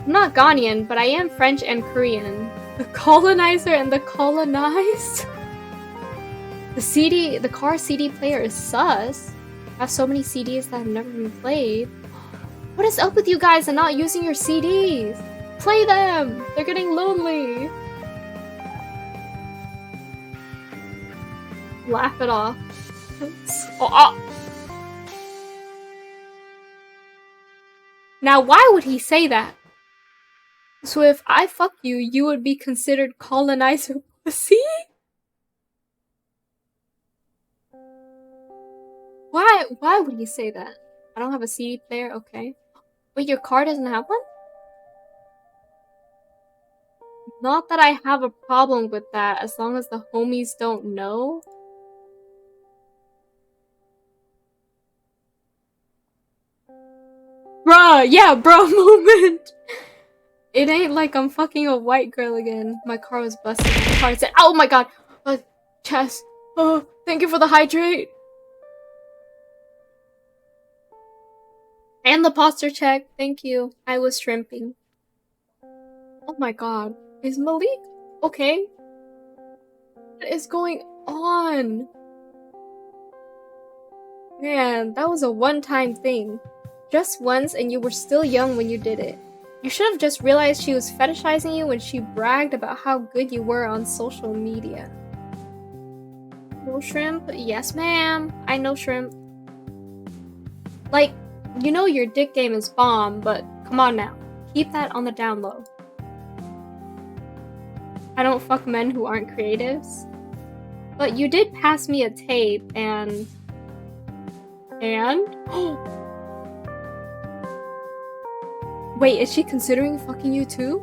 I'm not Ghanaian, but I am French and Korean. The colonizer and the colonized? The car CD player is sus. I have so many CDs that have never been played. What is up with you guys and not using your CDs? Play them! They're getting lonely. Laugh it off. Now, why would he say that? So if I fuck you, you would be considered colonizer pussy? Why would he say that? I don't have a CD player, okay. Wait, your car doesn't have one? Not that I have a problem with that, as long as the homies don't know. Bruh, yeah, bro moment! It ain't like I'm fucking a white girl again. My car was busted. My car said, oh my god! Chest. Oh, thank you for the hydrate! And the posture check, thank you. I was shrimping. Oh my god. Is Malik okay? What is going on? Man, that was a one-time thing. Just once and you were still young when you did it. You should have just realized she was fetishizing you when she bragged about how good you were on social media. No shrimp? Yes, ma'am. I know shrimp. Like, you know your dick game is bomb, but come on now. Keep that on the down low. I don't fuck men who aren't creatives. But you did pass me a tape and... Wait, is she considering fucking you too?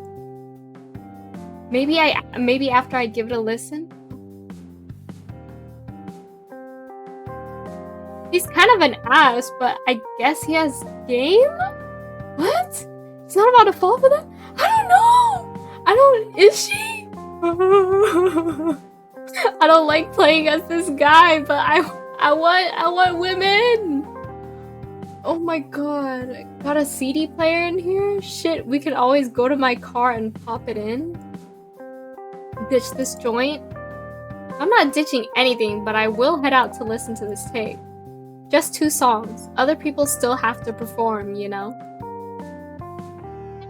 Maybe after I give it a listen? He's kind of an ass, but I guess he has game? What? He's not about to fall for that? I don't know! Is she? I don't like playing as this guy, but I want women! Oh my god, got a CD player in here? Shit, we can always go to my car and pop it in. Ditch this joint. I'm not ditching anything, but I will head out to listen to this tape. Just 2 songs. Other people still have to perform, you know?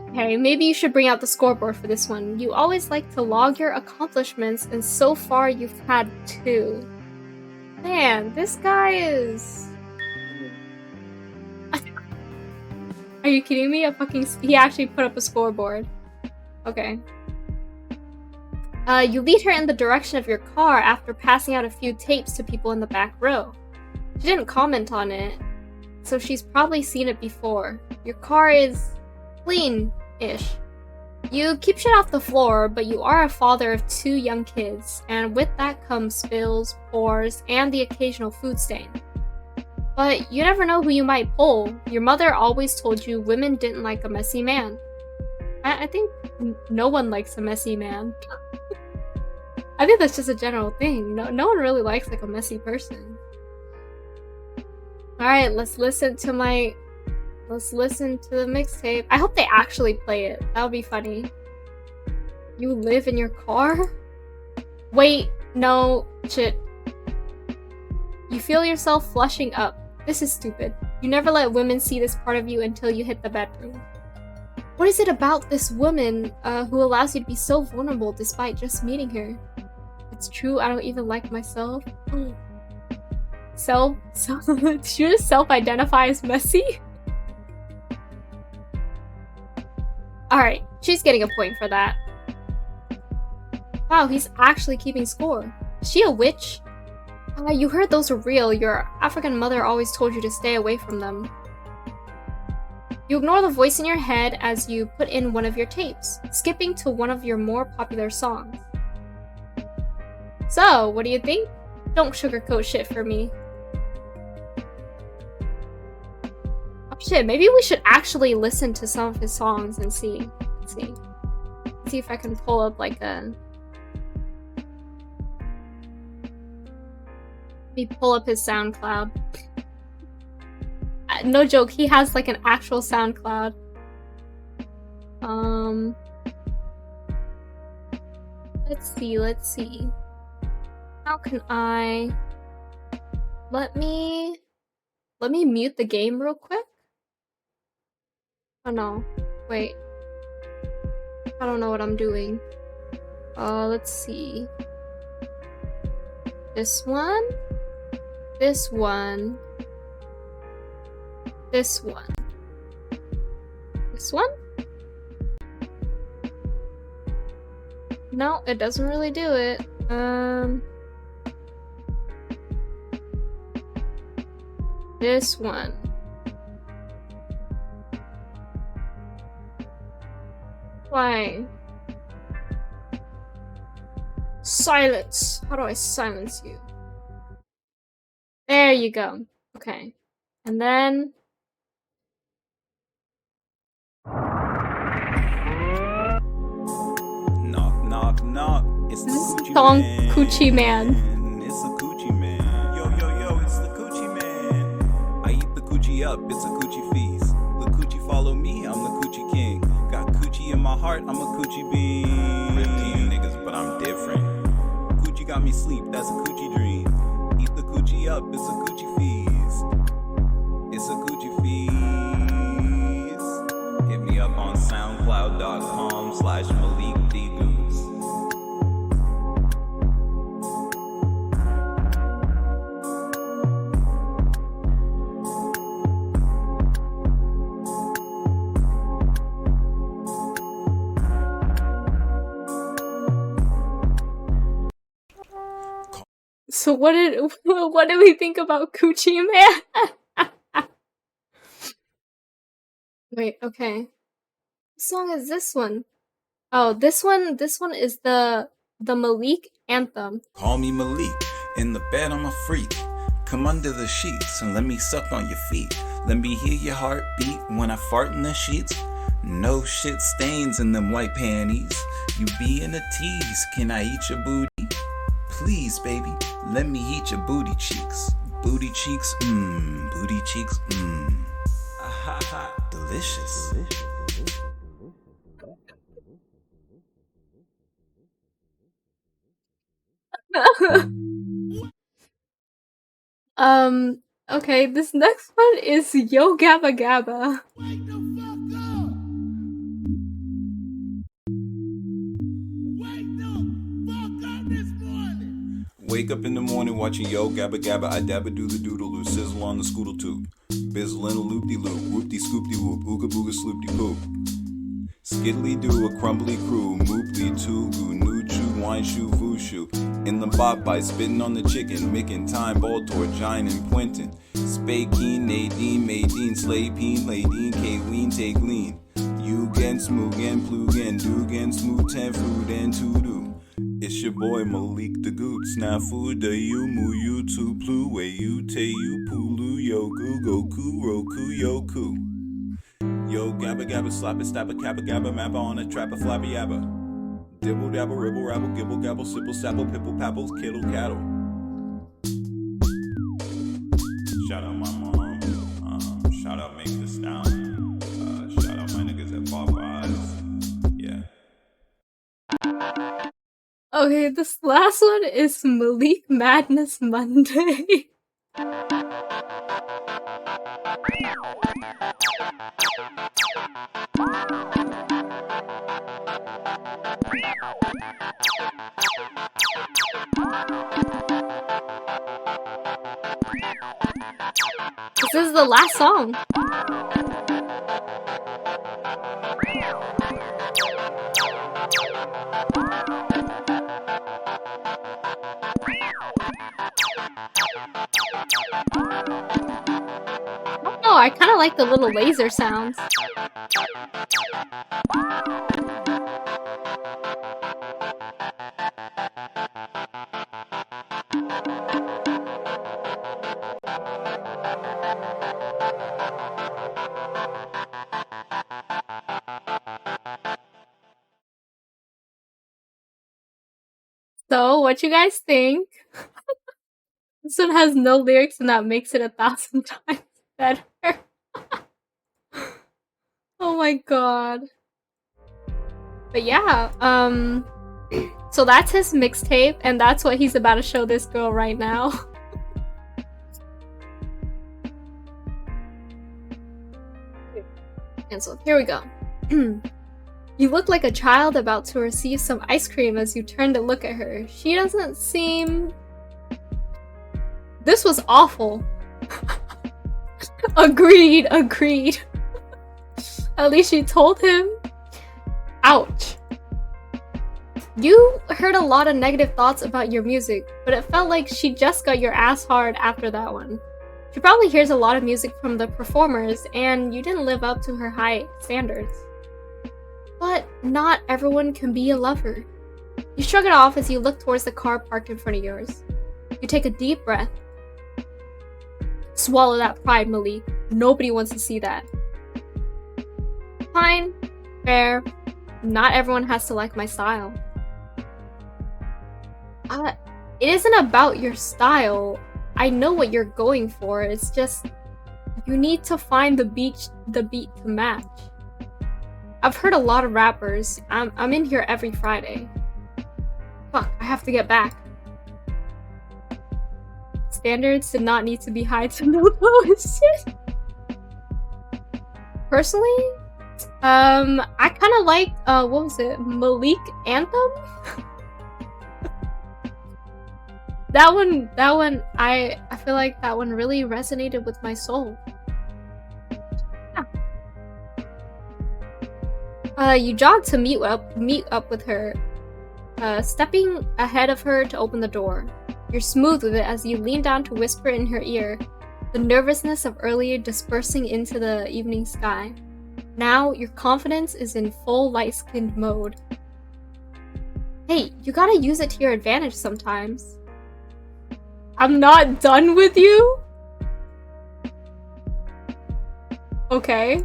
Okay, maybe you should bring out the scoreboard for this one. You always like to log your accomplishments, and so far you've had 2. Man, this guy is... Are you kidding me? He actually put up a scoreboard. Okay. You lead her in the direction of your car after passing out a few tapes to people in the back row. She didn't comment on it, so she's probably seen it before. Your car is clean-ish. You keep shit off the floor, but you are a father of 2 young kids, and with that comes spills, pours, and the occasional food stain. But you never know who you might pull. Your mother always told you women didn't like a messy man. I think no one likes a messy man. I think that's just a general thing. No one really likes like a messy person. Alright, let's listen to the mixtape. I hope they actually play it. That would be funny. You live in your car? Wait, no, shit. You feel yourself flushing up. This is stupid. You never let women see this part of you until you hit the bedroom. What is it about this woman who allows you to be so vulnerable despite just meeting her? It's true, I don't even like myself. Did you just self-identify as messy? Alright, she's getting a point for that. Wow, he's actually keeping score. Is she a witch? You heard those are real. Your African mother always told you to stay away from them. You ignore the voice in your head as you put in one of your tapes, skipping to one of your more popular songs. So, what do you think? Don't sugarcoat shit for me. Oh shit, maybe we should actually listen to some of his songs and see. Let's see. Let's see if I can pull up like a... Let me pull up his SoundCloud. No joke, he has like an actual SoundCloud. Let's see. How can I... Let me mute the game real quick. Oh no, wait. I don't know what I'm doing. Let's see. This one. This one. This one. This one? No, it doesn't really do it. This one. Why? Silence. How do I silence you? There you go. Okay. And then... Knock, knock, knock. It's the Coochie song Man. Coochie Man. It's the Coochie Man. Yo, yo, yo, it's the Coochie Man. I eat the coochie up, it's a coochie feast. The coochie follow me, I'm the Coochie King. Got coochie in my heart, I'm a Coochie Bean. Rip to you niggas, but I'm different. Coochie got me sleep, that's a Coochie dream. Eat the coochie up, it's a Coochie feast. It's a Coochie feast. Hit me up on soundcloud.com/Malik D Dudes. So what did we think about Coochie Man? Wait, okay. What song is this one? Oh, this one is the Malik anthem. Call me Malik, in the bed I'm a freak. Come under the sheets and let me suck on your feet. Let me hear your heartbeat when I fart in the sheets. No shit stains in them white panties. You be in a tease, can I eat your booty? Please, baby, let me eat your booty cheeks. Booty cheeks, booty cheeks, ah, ha, delicious. Okay, this next one is Yo Gabba Gabba. Wake the fuck up! Wake the fuck up this morning! Wake up in the morning watching Yo Gabba Gabba. I dabba do the doodaloo, sizzle on the scoodle tube. Bizzle in a loop-de-loop, whoop-de scoop-de-whoop, ooga-booga sloop-de-poop. Skiddly do a crumbly crew, mooply tugu, new chew, wine shoe, vooshu. In the bot by spitting on the chicken, micking time, Baltor, Gine and Quentin. Spakeen, Nadine, Madine, Slaypeen, Ladine, Kaylene, take lean. Yugen, Smoogen, Plugen, Dugan, Smooth, Ten, Food, and Tudu. It's your boy Malik the Goot, Snafu, da you, mu you, tu, plu, way you, te you, pulu, yo, goo, goku, roku, yoku. Yo, gabba gabba, slap it, stab a cabba gabba, mappa on a trapper, flappy yabba. Dibble dabble, ribble rabble, gibble gabble, sipple sapple, pipple papples, kittle cattle. Shout out my mom, shout out Make This Down, shout out my niggas at Popeyes, yeah. Okay, this last one is Malik Madness Monday. This is the last song. I I kind of like the little laser sounds. So, what you guys think? This one has no lyrics and that makes it 1,000 times better. Oh my god. But yeah, so that's his mixtape and that's what he's about to show this girl right now. Cancelled. Here we go. You look like a child about to receive some ice cream as you turn to look at her. She doesn't seem... This was awful. Agreed. At least she told him. Ouch. You heard a lot of negative thoughts about your music, but it felt like she just got your ass hard after that one. She probably hears a lot of music from the performers, and you didn't live up to her high standards. But not everyone can be a lover. You shrug it off as you look towards the car parked in front of yours. You take a deep breath. Swallow that pride, Malik. Nobody wants to see that. Fine. Fair. Not everyone has to like my style. It isn't about your style. I know what you're going for. It's just you need to find the beat to match. I've heard a lot of rappers. I'm in here every Friday. Fuck, I have to get back. Standards did not need to be high to know those shit. Personally, I kind of like what was it? Malik Anthem? That one, I feel like that one really resonated with my soul. Yeah. You jog to meet up with her, stepping ahead of her to open the door. You're smooth with it as you lean down to whisper in her ear, the nervousness of earlier dispersing into the evening sky. Now, your confidence is in full light-skinned mode. Hey, you gotta use it to your advantage sometimes. I'm not done with you? Okay.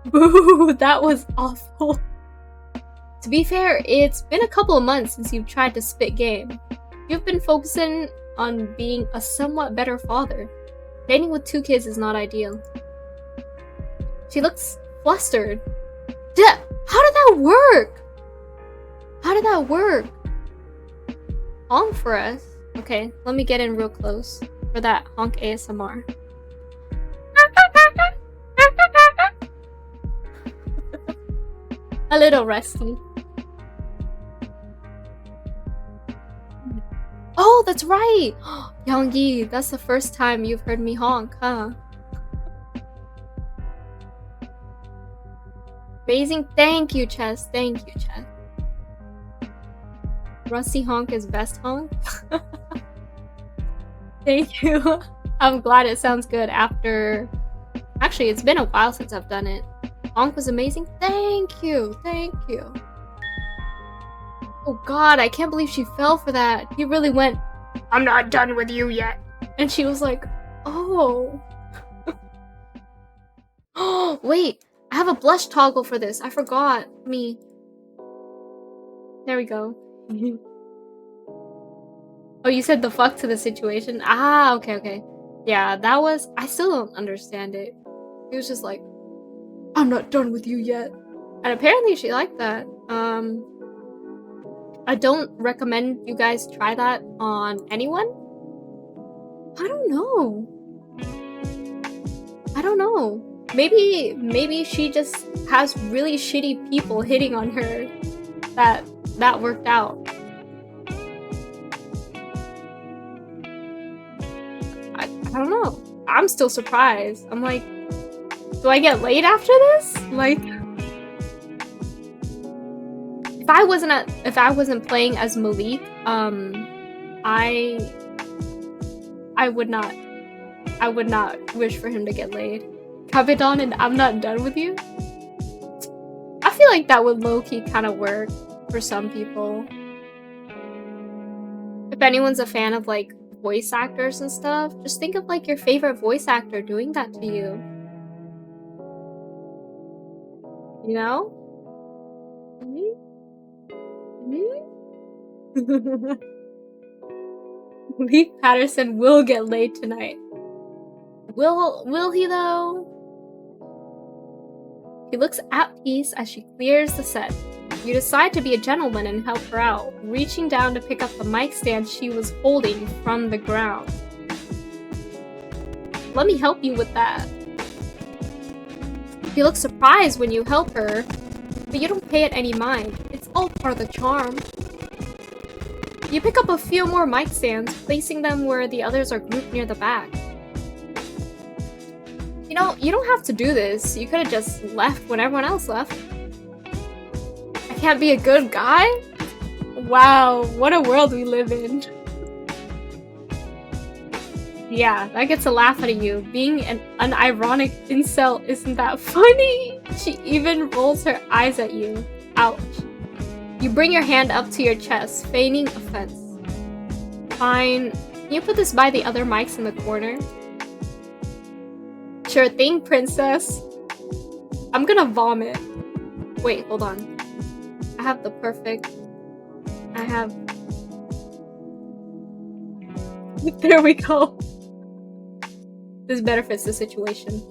Boo, that was awful. To be fair, it's been a couple of months since you've tried to spit game. You've been focusing on being a somewhat better father. Dating with 2 kids is not ideal. She looks flustered. How did that work? Honk for us. Okay, let me get in real close for that honk ASMR. A little rusty. Oh, that's right! Youngie, that's the first time you've heard me honk, huh? Amazing. Thank you, Chess. Rusty honk is best honk. Thank you. I'm glad it sounds good after... Actually, it's been a while since I've done it. Honk was amazing. Thank you. Oh god, I can't believe she fell for that. He really went, I'm not done with you yet. And she was like, oh. Oh, wait. I have a blush toggle for this. I forgot. There we go. Oh, you said the fuck to the situation? Ah, okay. Yeah, that was... I still don't understand it. He was just like, I'm not done with you yet. And apparently she liked that. I don't recommend you guys try that on anyone. I don't know. Maybe she just has really shitty people hitting on her that worked out. I don't know. I'm still surprised. I'm like, do I get laid after this? Like, if I wasn't playing as Malik, I would not I would not wish for him to get laid. Kabedon and I'm not done with you? I feel like that would low-key kind of work for some people. If anyone's a fan of like voice actors and stuff, just think of like your favorite voice actor doing that to you. You know? Leaf Patterson will get laid tonight. Will he though? He looks at peace as she clears the set. You decide to be a gentleman and help her out, reaching down to pick up the mic stand she was holding from the ground. Let me help you with that. He looks surprised when you help her, but you don't pay it any mind. It's all part of the charm. You pick up a few more mic stands, placing them where the others are grouped near the back. You know, you don't have to do this. You could have just left when everyone else left. I can't be a good guy? Wow, what a world we live in. Yeah, that gets a laugh out of you. Being an unironic incel isn't that funny. She even rolls her eyes at you. Ouch. You bring your hand up to your chest, feigning offense. Fine. Can you put this by the other mics in the corner? Sure thing, princess. I'm gonna vomit. Wait, hold on. I have the perfect... There we go. This better fits the situation.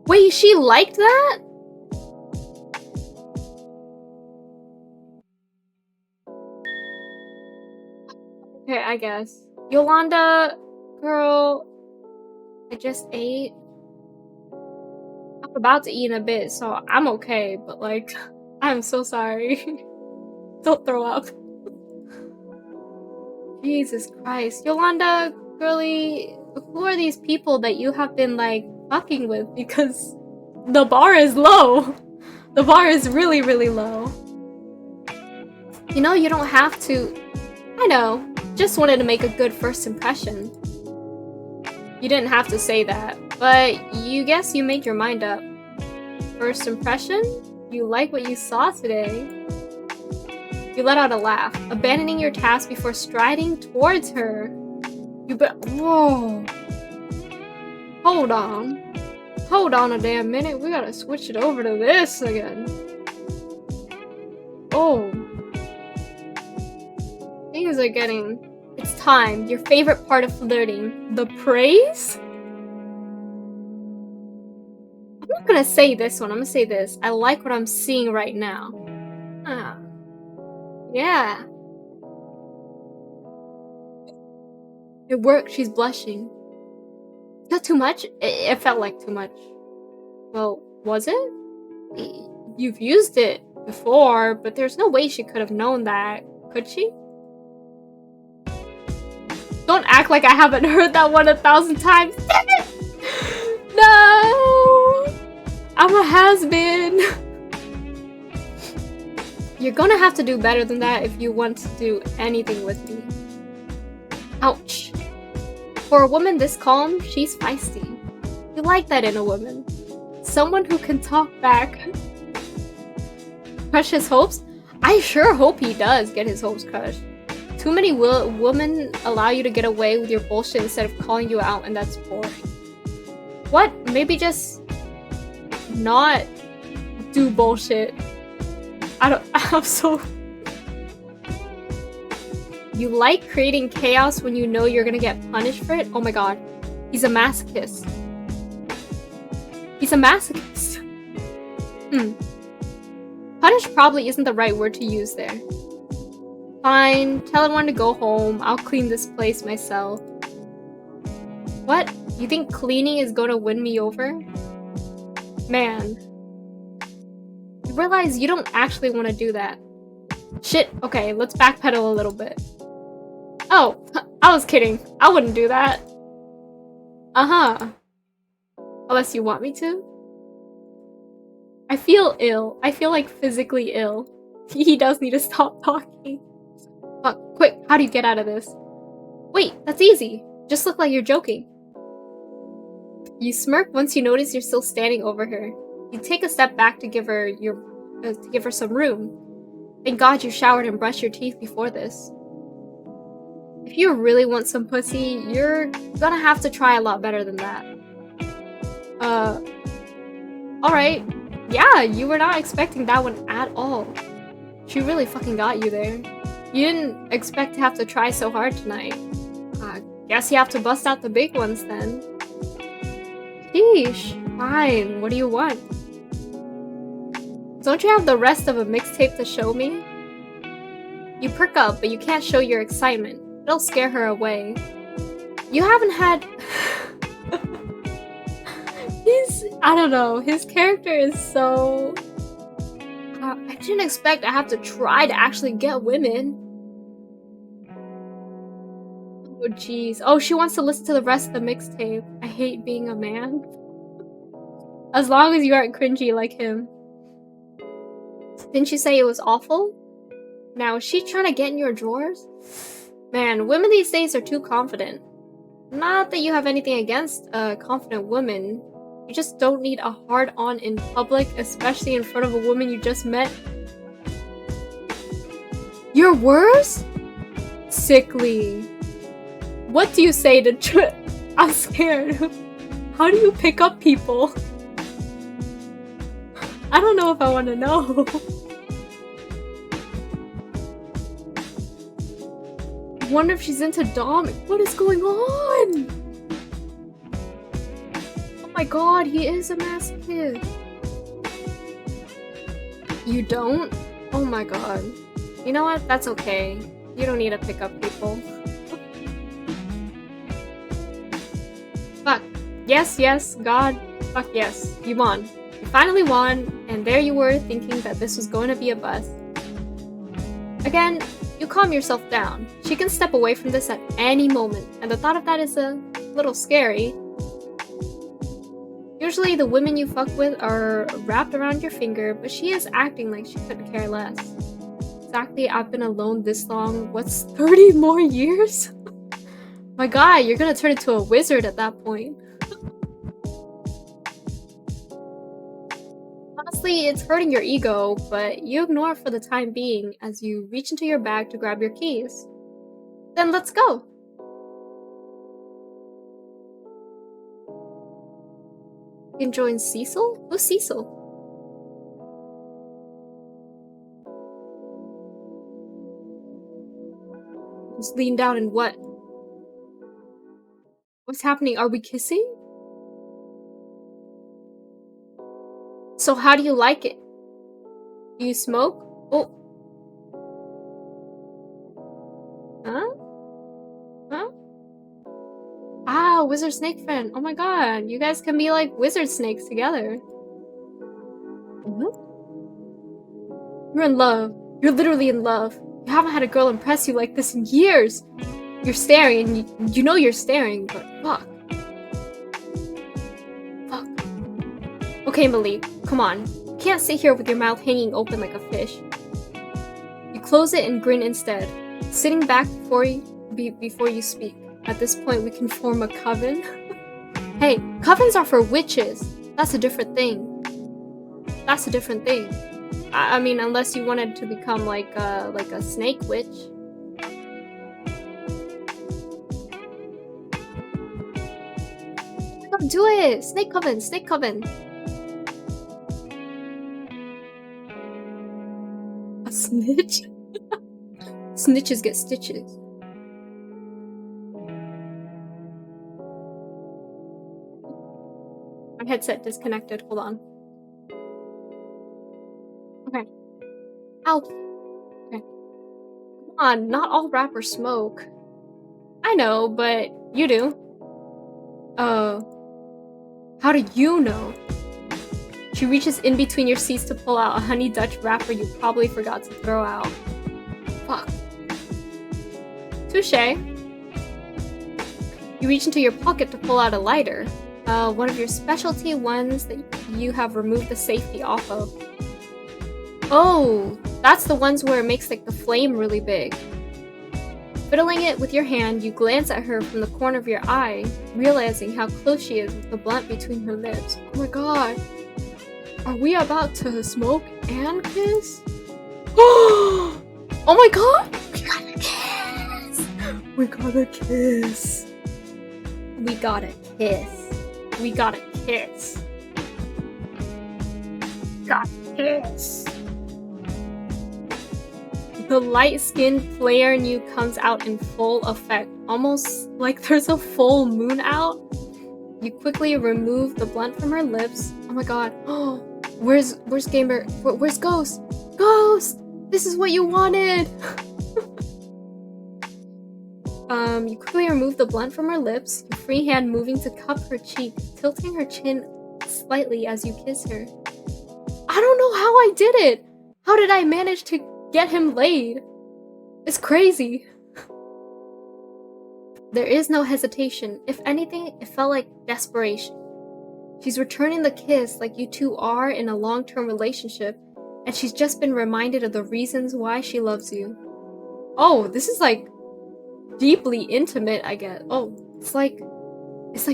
Wait, she liked that? Okay, I guess. Yolanda, girl, I just ate. I'm about to eat in a bit, so I'm okay, but like, I'm so sorry. Don't throw up. Jesus Christ. Yolanda, girly, who are these people that you have been like fucking with? Because the bar is low. The bar is really, really low. You know, you don't have to. I know. Just wanted to make a good first impression. You didn't have to say that, but you guess you made your mind up. First impression? You like what you saw today. You let out a laugh, abandoning your task before striding towards her. Whoa. Hold on. Hold on a damn minute. We gotta switch it over to this again. Oh. Things are getting... It's time. Your favorite part of flirting. The praise? I'm not gonna say this one. I'm gonna say this. I like what I'm seeing right now. Ah. Yeah. It worked. She's blushing. Is that too much? It felt like too much. Well, was it? You've used it before, but there's no way she could have known that, could she? Don't act like I haven't heard that one 1,000 times. Damn it! No! I'm a has-been. You're gonna have to do better than that if you want to do anything with me. Ouch. For a woman this calm, she's feisty. You like that in a woman. Someone who can talk back. Crush his hopes? I sure hope he does get his hopes crushed. Too many women allow you to get away with your bullshit instead of calling you out, and that's boring. What? Maybe just not do bullshit. I'm so... You like creating chaos when you know you're gonna get punished for it? Oh my god. He's a masochist. He's a masochist. Punish probably isn't the right word to use there. Fine, tell everyone to go home. I'll clean this place myself. What? You think cleaning is gonna win me over? Man. You realize you don't actually want to do that. Shit, okay, let's backpedal a little bit. Oh, I was kidding. I wouldn't do that. Uh-huh. Unless you want me to. I feel ill. I feel like physically ill. He does need to stop talking. Fuck, quick, how do you get out of this? Wait, that's easy. Just look like you're joking. You smirk once you notice you're still standing over her. You take a step back to give her some room. Thank God you showered and brushed your teeth before this. If you really want some pussy, you're gonna have to try a lot better than that. Alright. Yeah, you were not expecting that one at all. She really fucking got you there. You didn't expect to have to try so hard tonight. Guess you have to bust out the big ones then. Sheesh. Fine, what do you want? Don't you have the rest of a mixtape to show me? You perk up, but you can't show your excitement. It'll scare her away. You haven't had... I don't know, his character is so... I didn't expect I have to try to actually get women. Oh jeez. Oh, she wants to listen to the rest of the mixtape. I hate being a man. As long as you aren't cringy like him. Didn't you say it was awful? Now, is she trying to get in your drawers? Man, women these days are too confident. Not that you have anything against a confident woman. You just don't need a hard-on in public, especially in front of a woman you just met. You're worse? Sickly. What do you say to I'm scared. How do you pick up people? I don't know if I want to know. I wonder if she's into Dom. What is going on? Oh my god, he is a masochist. You don't? Oh my god. You know what? That's okay. You don't need to pick up people. Fuck. Yes, yes, God. Fuck yes. You won. You finally won, and there you were thinking that this was going to be a bust. Again, you calm yourself down. She can step away from this at any moment, and the thought of that is a little scary. Usually the women you fuck with are wrapped around your finger, but she is acting like she couldn't care less. Exactly, I've been alone this long. What's 30 more years? My god, you're gonna turn into a wizard at that point. Honestly, it's hurting your ego, but you ignore it for the time being as you reach into your bag to grab your keys. Then let's go! You can join Cecil? Who's Cecil? Just lean down and what? What's happening? Are we kissing? So how do you like it? Do you smoke? Oh. Huh? Huh? Ah, wizard snake friend. Oh my god, you guys can be like wizard snakes together. You're in love. You're literally in love. You haven't had a girl impress you like this in years. You're staring, and you know you're staring, but fuck. Fuck. Okay, Malik, come on. You can't sit here with your mouth hanging open like a fish. You close it and grin instead, sitting back before you speak. At this point, we can form a coven. Hey, covens are for witches. That's a different thing. That's a different thing. I mean, unless you wanted to become like a snake witch. Come do it! Snake coven! Snake coven! A snitch? Snitches get stitches. My headset disconnected. Hold on. Okay. Ow! Okay. Come on, not all rappers smoke. I know, but you do. How do you know? She reaches in between your seats to pull out a honey Dutch wrapper you probably forgot to throw out. Fuck. Touché. You reach into your pocket to pull out a lighter. One of your specialty ones that you have removed the safety off of. Oh, that's the ones where it makes like the flame really big. Fiddling it with your hand, you glance at her from the corner of your eye, realizing how close she is with the blunt between her lips. Oh my god. Are we about to smoke and kiss? Oh my god! We gotta kiss! We gotta kiss. We gotta kiss. Gotta kiss. The light-skinned player in you comes out in full effect, almost like there's a full moon out. You quickly remove the blunt from her lips. Oh my god. Oh, where's Gamer? Where's Ghost? Ghost! This is what you wanted! You quickly remove the blunt from her lips, your free hand moving to cup her cheek, tilting her chin slightly as you kiss her. I don't know how I did it! How did I manage to get him laid? It's crazy. There is no hesitation. If anything, it felt like desperation. She's returning the kiss like you two are in a long-term relationship, and she's just been reminded of the reasons why she loves you. Oh, this is like deeply intimate, I guess. Oh, it's like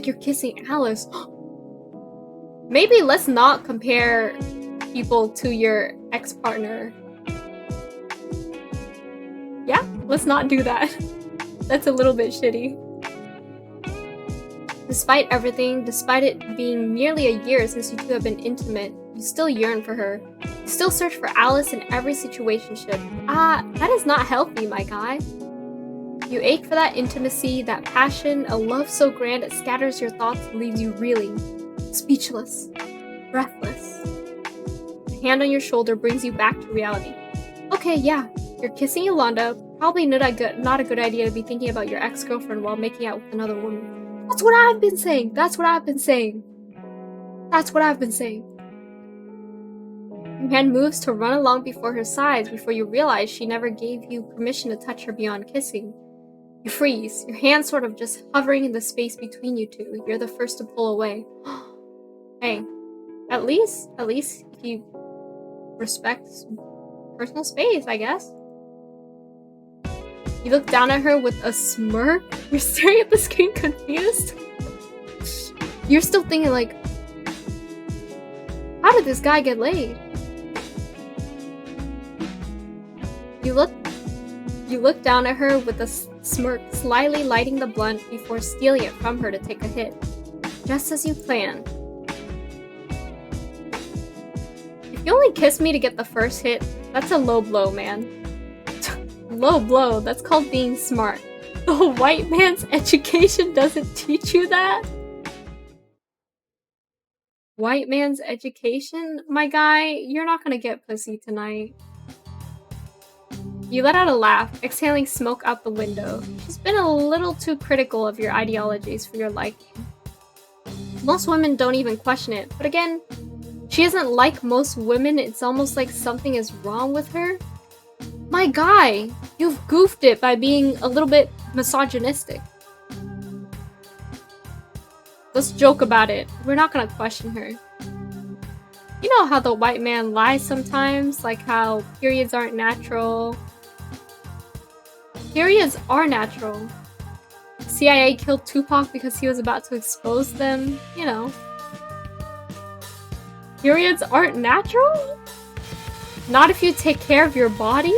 you're kissing Alice. Maybe let's not compare people to your ex-partner. Yeah, let's not do that. That's a little bit shitty. Despite everything, despite it being nearly a year since you two have been intimate, you still yearn for her. You still search for Alice in every situationship. That is not healthy, my guy. You ache for that intimacy, that passion, a love so grand it scatters your thoughts and leaves you reeling, speechless, breathless. The hand on your shoulder brings you back to reality. Okay, yeah, you're kissing Yolanda. Probably not a good idea to be thinking about your ex-girlfriend while making out with another woman. That's what I've been saying. That's what I've been saying. That's what I've been saying. Your hand moves to run along before her sides before you realize she never gave you permission to touch her beyond kissing. You freeze, your hand sort of just hovering in the space between you two. You're the first to pull away. Hey, at least he respects personal space, I guess. You look down at her with a smirk. You're staring at the screen confused. You're still thinking like, how did this guy get laid? You look down at her with a smirk, slyly lighting the blunt before stealing it from her to take a hit. Just as you planned. If you only kiss me to get the first hit, that's a low blow, man. Low blow, that's called being smart. The white man's education doesn't teach you that? White man's education? My guy, you're not gonna get pussy tonight. You let out a laugh, exhaling smoke out the window. She's been a little too critical of your ideologies for your liking. Most women don't even question it, but again, she isn't like most women. It's almost like something is wrong with her. My guy, you've goofed it by being a little bit misogynistic. Let's joke about it. We're not gonna question her. You know how the white man lies sometimes, like how periods aren't natural. Periods are natural. CIA killed Tupac because he was about to expose them, you know. Periods aren't natural? Not if you take care of your body?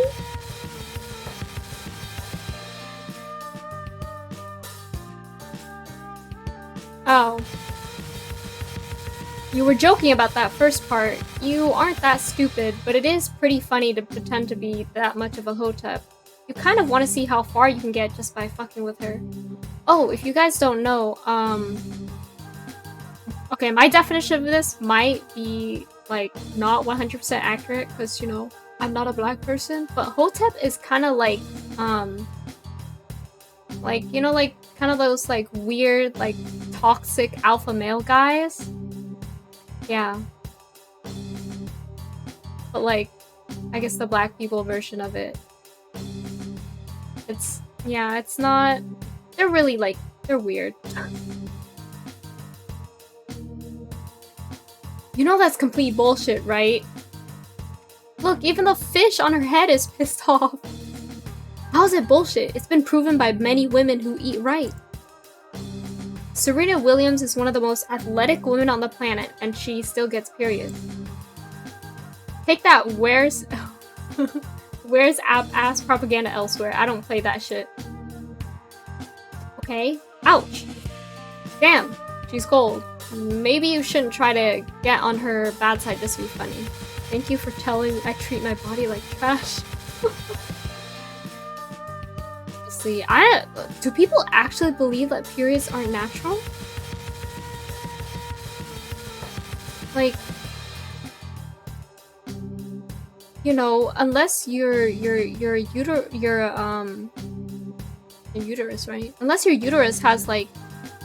Oh. You were joking about that first part. You aren't that stupid, but it is pretty funny to pretend to be that much of a hotep. You kind of want to see how far you can get just by fucking with her. Oh, if you guys don't know, okay, my definition of this might be, like, not 100% accurate, because, you know, I'm not a black person, but hotep is kind of like, you know, like, kind of those, like, weird, like, toxic alpha male guys? Yeah. But, like, I guess the black people version of it. It's, yeah, it's not, they're really, like, they're weird. You know that's complete bullshit, right? Look, even the fish on her head is pissed off. How is it bullshit? It's been proven by many women who eat right. Serena Williams is one of the most athletic women on the planet, and she still gets periods. Take that, where's ass propaganda elsewhere? I don't play that shit. Okay. Ouch. Damn, she's cold. Maybe you shouldn't try to get on her bad side just to be funny. Thank you for telling me I treat my body like trash. See, do people actually believe that periods aren't natural? Like, you know, unless your uterus, right? Unless your uterus has like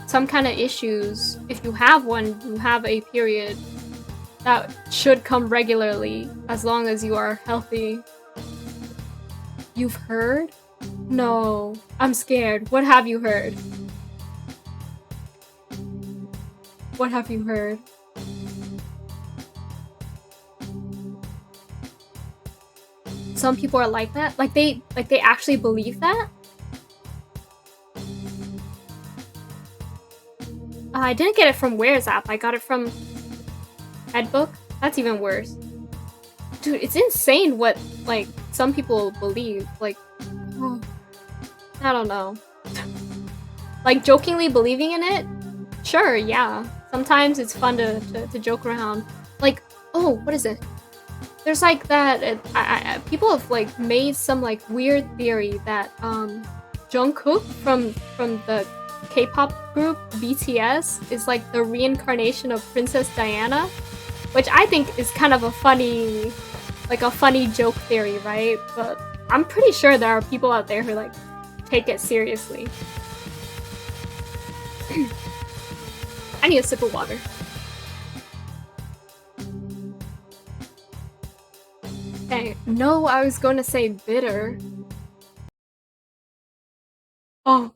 some kind of issues, if you have one, you have a period that should come regularly as long as you are healthy. You've heard? No, I'm scared. What have you heard? What have you heard? Some people are like that? Like they actually believe that? I didn't get it from Where's app. I got it from Edbook. That's even worse. Dude, it's insane what like some people believe. Like, I don't know. Like jokingly believing in it? Sure, yeah. Sometimes it's fun to joke around. Like, oh, what is it? There's like that. People have like made some like weird theory that Jungkook from the K-pop group BTS is like the reincarnation of Princess Diana, which I think is kind of a funny joke theory, right? But I'm pretty sure there are people out there who like take it seriously. I need a sip of water. Okay, no, I was going to say bitter. Oh.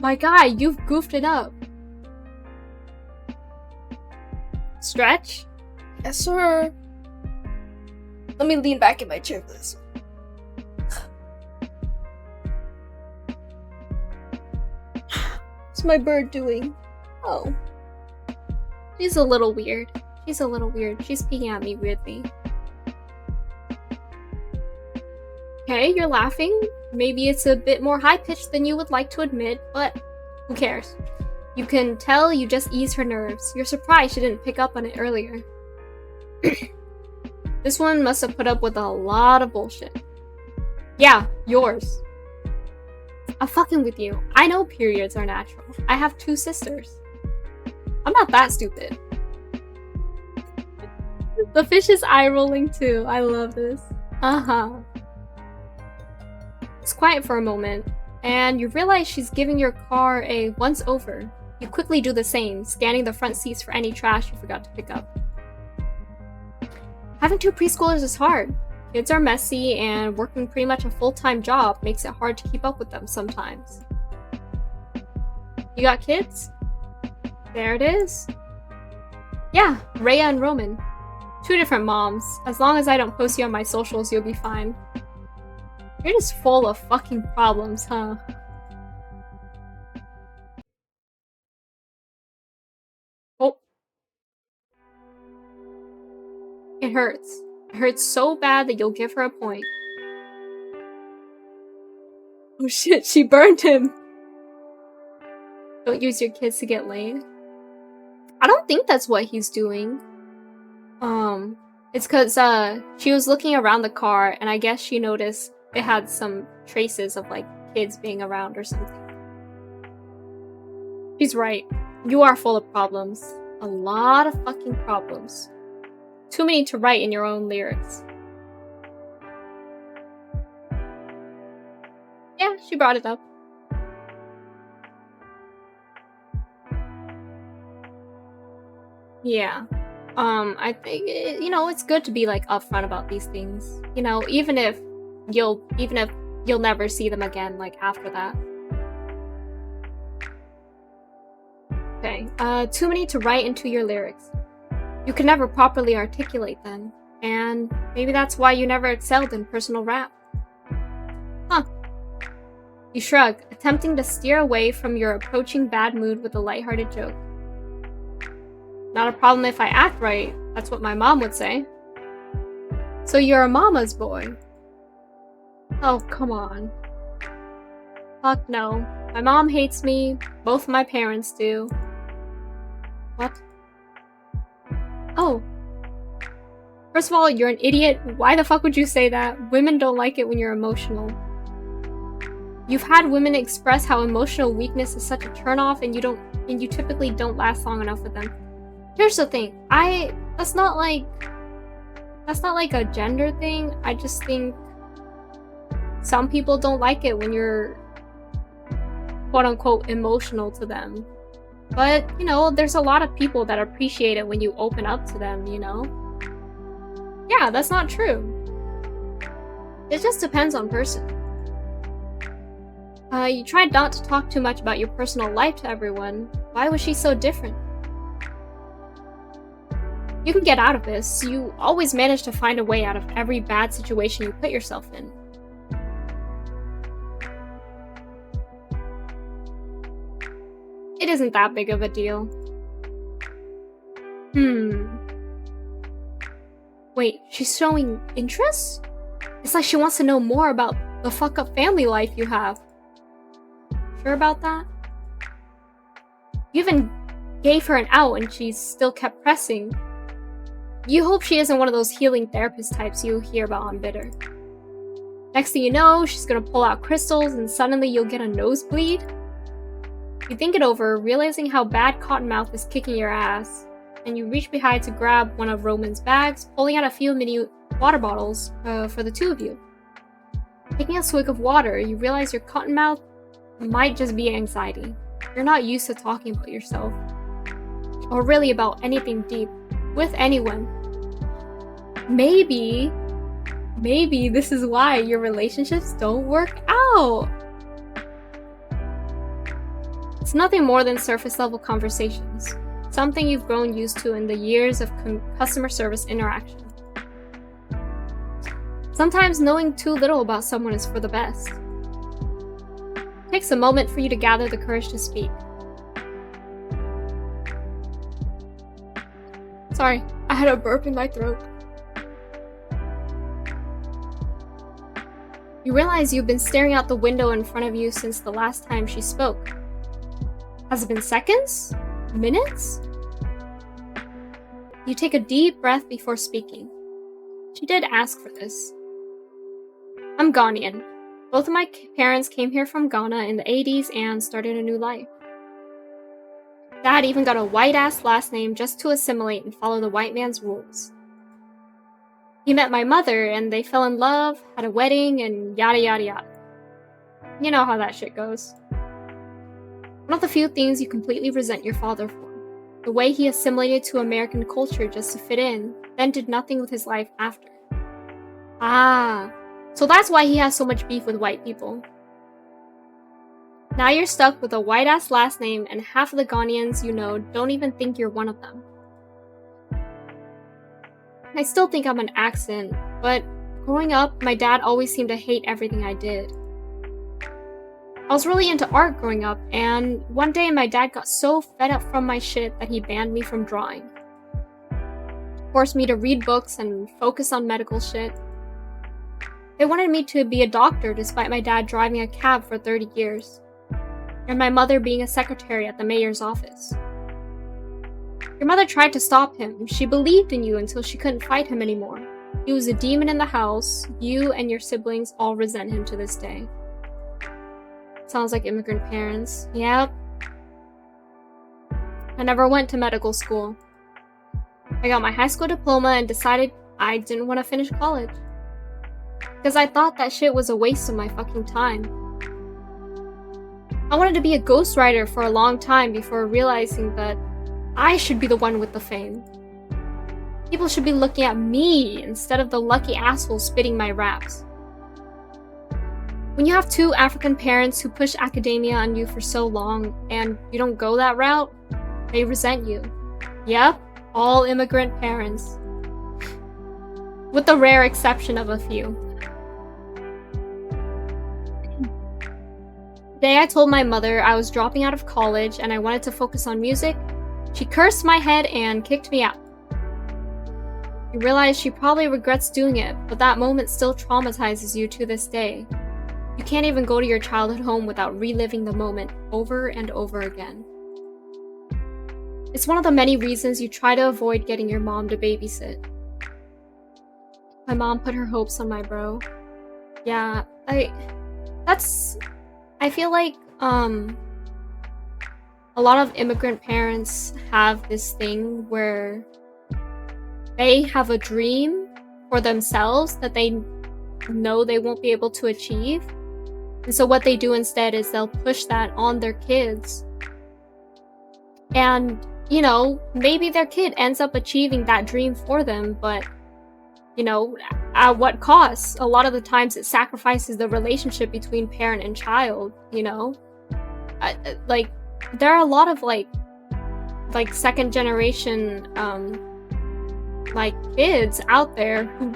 My guy, you've goofed it up. Stretch? Yes, sir. Let me lean back in my chair for this. What's my bird doing? Oh. She's a little weird. She's peeking at me weirdly. Okay, you're laughing. Maybe it's a bit more high-pitched than you would like to admit, but who cares? You can tell you just ease her nerves. You're surprised she didn't pick up on it earlier. This one must have put up with a lot of bullshit. Yeah, yours. I'm fucking with you. I know periods are natural. I have 2 sisters. I'm not that stupid. The fish is eye-rolling too. I love this. Uh-huh. It's quiet for a moment, and you realize she's giving your car a once-over. You quickly do the same, scanning the front seats for any trash you forgot to pick up. Having 2 preschoolers is hard. Kids are messy, and working pretty much a full-time job makes it hard to keep up with them sometimes. You got kids? There it is. Yeah, Rhea and Roman. 2 different moms. As long as I don't post you on my socials, you'll be fine. You're just full of fucking problems, huh? Oh. It hurts. It hurts so bad that you'll give her a point. Oh shit, she burned him! Don't use your kids to get laid. I don't think that's what he's doing. It's cause, she was looking around the car, and I guess she noticed it had some traces of, like, kids being around or something. She's right. You are full of problems. A lot of fucking problems. Too many to write in your own lyrics. Yeah, she brought it up. Yeah. I think, you know, it's good to be, like, upfront about these things. You know, even if you'll never see them again, like, after that. Okay, too many to write into your lyrics. You can never properly articulate them, and maybe that's why you never excelled in personal rap. Huh. You shrug, attempting to steer away from your approaching bad mood with a lighthearted joke. Not a problem if I act right, that's what my mom would say. So you're a mama's boy? Oh, come on. Fuck no. My mom hates me, both of my parents do. What? Oh. First of all, you're an idiot. Why the fuck would you say that? Women don't like it when you're emotional. You've had women express how emotional weakness is such a turnoff and you typically don't last long enough with them. Here's the thing. That's not like a gender thing. I just think some people don't like it when you're quote unquote emotional to them. But, you know, there's a lot of people that appreciate it when you open up to them, you know? Yeah, that's not true. It just depends on person. You tried not to talk too much about your personal life to everyone. Why was she so different? You can get out of this. You always manage to find a way out of every bad situation you put yourself in. It isn't that big of a deal. Wait, she's showing interest? It's like she wants to know more about the fuck-up family life you have. Sure about that? You even gave her an out and she still kept pressing. You hope she isn't one of those healing therapist types you hear about on Bitter. Next thing you know, she's gonna pull out crystals and suddenly you'll get a nosebleed. You think it over, realizing how bad Cottonmouth is kicking your ass, and you reach behind to grab one of Roman's bags, pulling out a few mini water bottles for the two of you. Taking a swig of water, you realize your Cottonmouth might just be anxiety. You're not used to talking about yourself, or really about anything deep, with anyone. Maybe this is why your relationships don't work out. It's nothing more than surface level conversations, something you've grown used to in the years of customer service interaction. Sometimes knowing too little about someone is for the best. It takes a moment for you to gather the courage to speak. Sorry, I had a burp in my throat. You realize you've been staring out the window in front of you since the last time she spoke. Has it been seconds? Minutes? You take a deep breath before speaking. She did ask for this. I'm Ghanaian. Both of my parents came here from Ghana in the 80s and started a new life. Dad even got a white-ass last name just to assimilate and follow the white man's rules. He met my mother and they fell in love, had a wedding, and yada yada yada. You know how that shit goes. One of the few things you completely resent your father for. The way he assimilated to American culture just to fit in, then did nothing with his life after. Ah, so that's why he has so much beef with white people. Now you're stuck with a white-ass last name and half of the Ghanaians you know don't even think you're one of them. I still think I'm an accent, but growing up, my dad always seemed to hate everything I did. I was really into art growing up, and one day my dad got so fed up from my shit that he banned me from drawing. Forced me to read books and focus on medical shit. They wanted me to be a doctor despite my dad driving a cab for 30 years. And my mother being a secretary at the mayor's office. Your mother tried to stop him. She believed in you until she couldn't fight him anymore. He was a demon in the house. You and your siblings all resent him to this day. Sounds like immigrant parents. Yep. I never went to medical school. I got my high school diploma and decided I didn't want to finish college. Because I thought that shit was a waste of my fucking time. I wanted to be a ghostwriter for a long time before realizing that I should be the one with the fame. People should be looking at me instead of the lucky asshole spitting my raps. When you have two African parents who push academia on you for so long and you don't go that route, they resent you. Yep, all immigrant parents. with the rare exception of a few. The day I told my mother I was dropping out of college and I wanted to focus on music, she cursed my head and kicked me out. You realize she probably regrets doing it, but that moment still traumatizes you to this day. You can't even go to your childhood home without reliving the moment over and over again. It's one of the many reasons you try to avoid getting your mom to babysit. My mom put her hopes on my bro. Yeah, I feel like, a lot of immigrant parents have this thing where they have a dream for themselves that they know they won't be able to achieve. And so what they do instead is they'll push that on their kids. And, you know, maybe their kid ends up achieving that dream for them, but, you know, at what cost? A lot of the times it sacrifices the relationship between parent and child, you know? Like, there are a lot of, like second generation, like, kids out there who,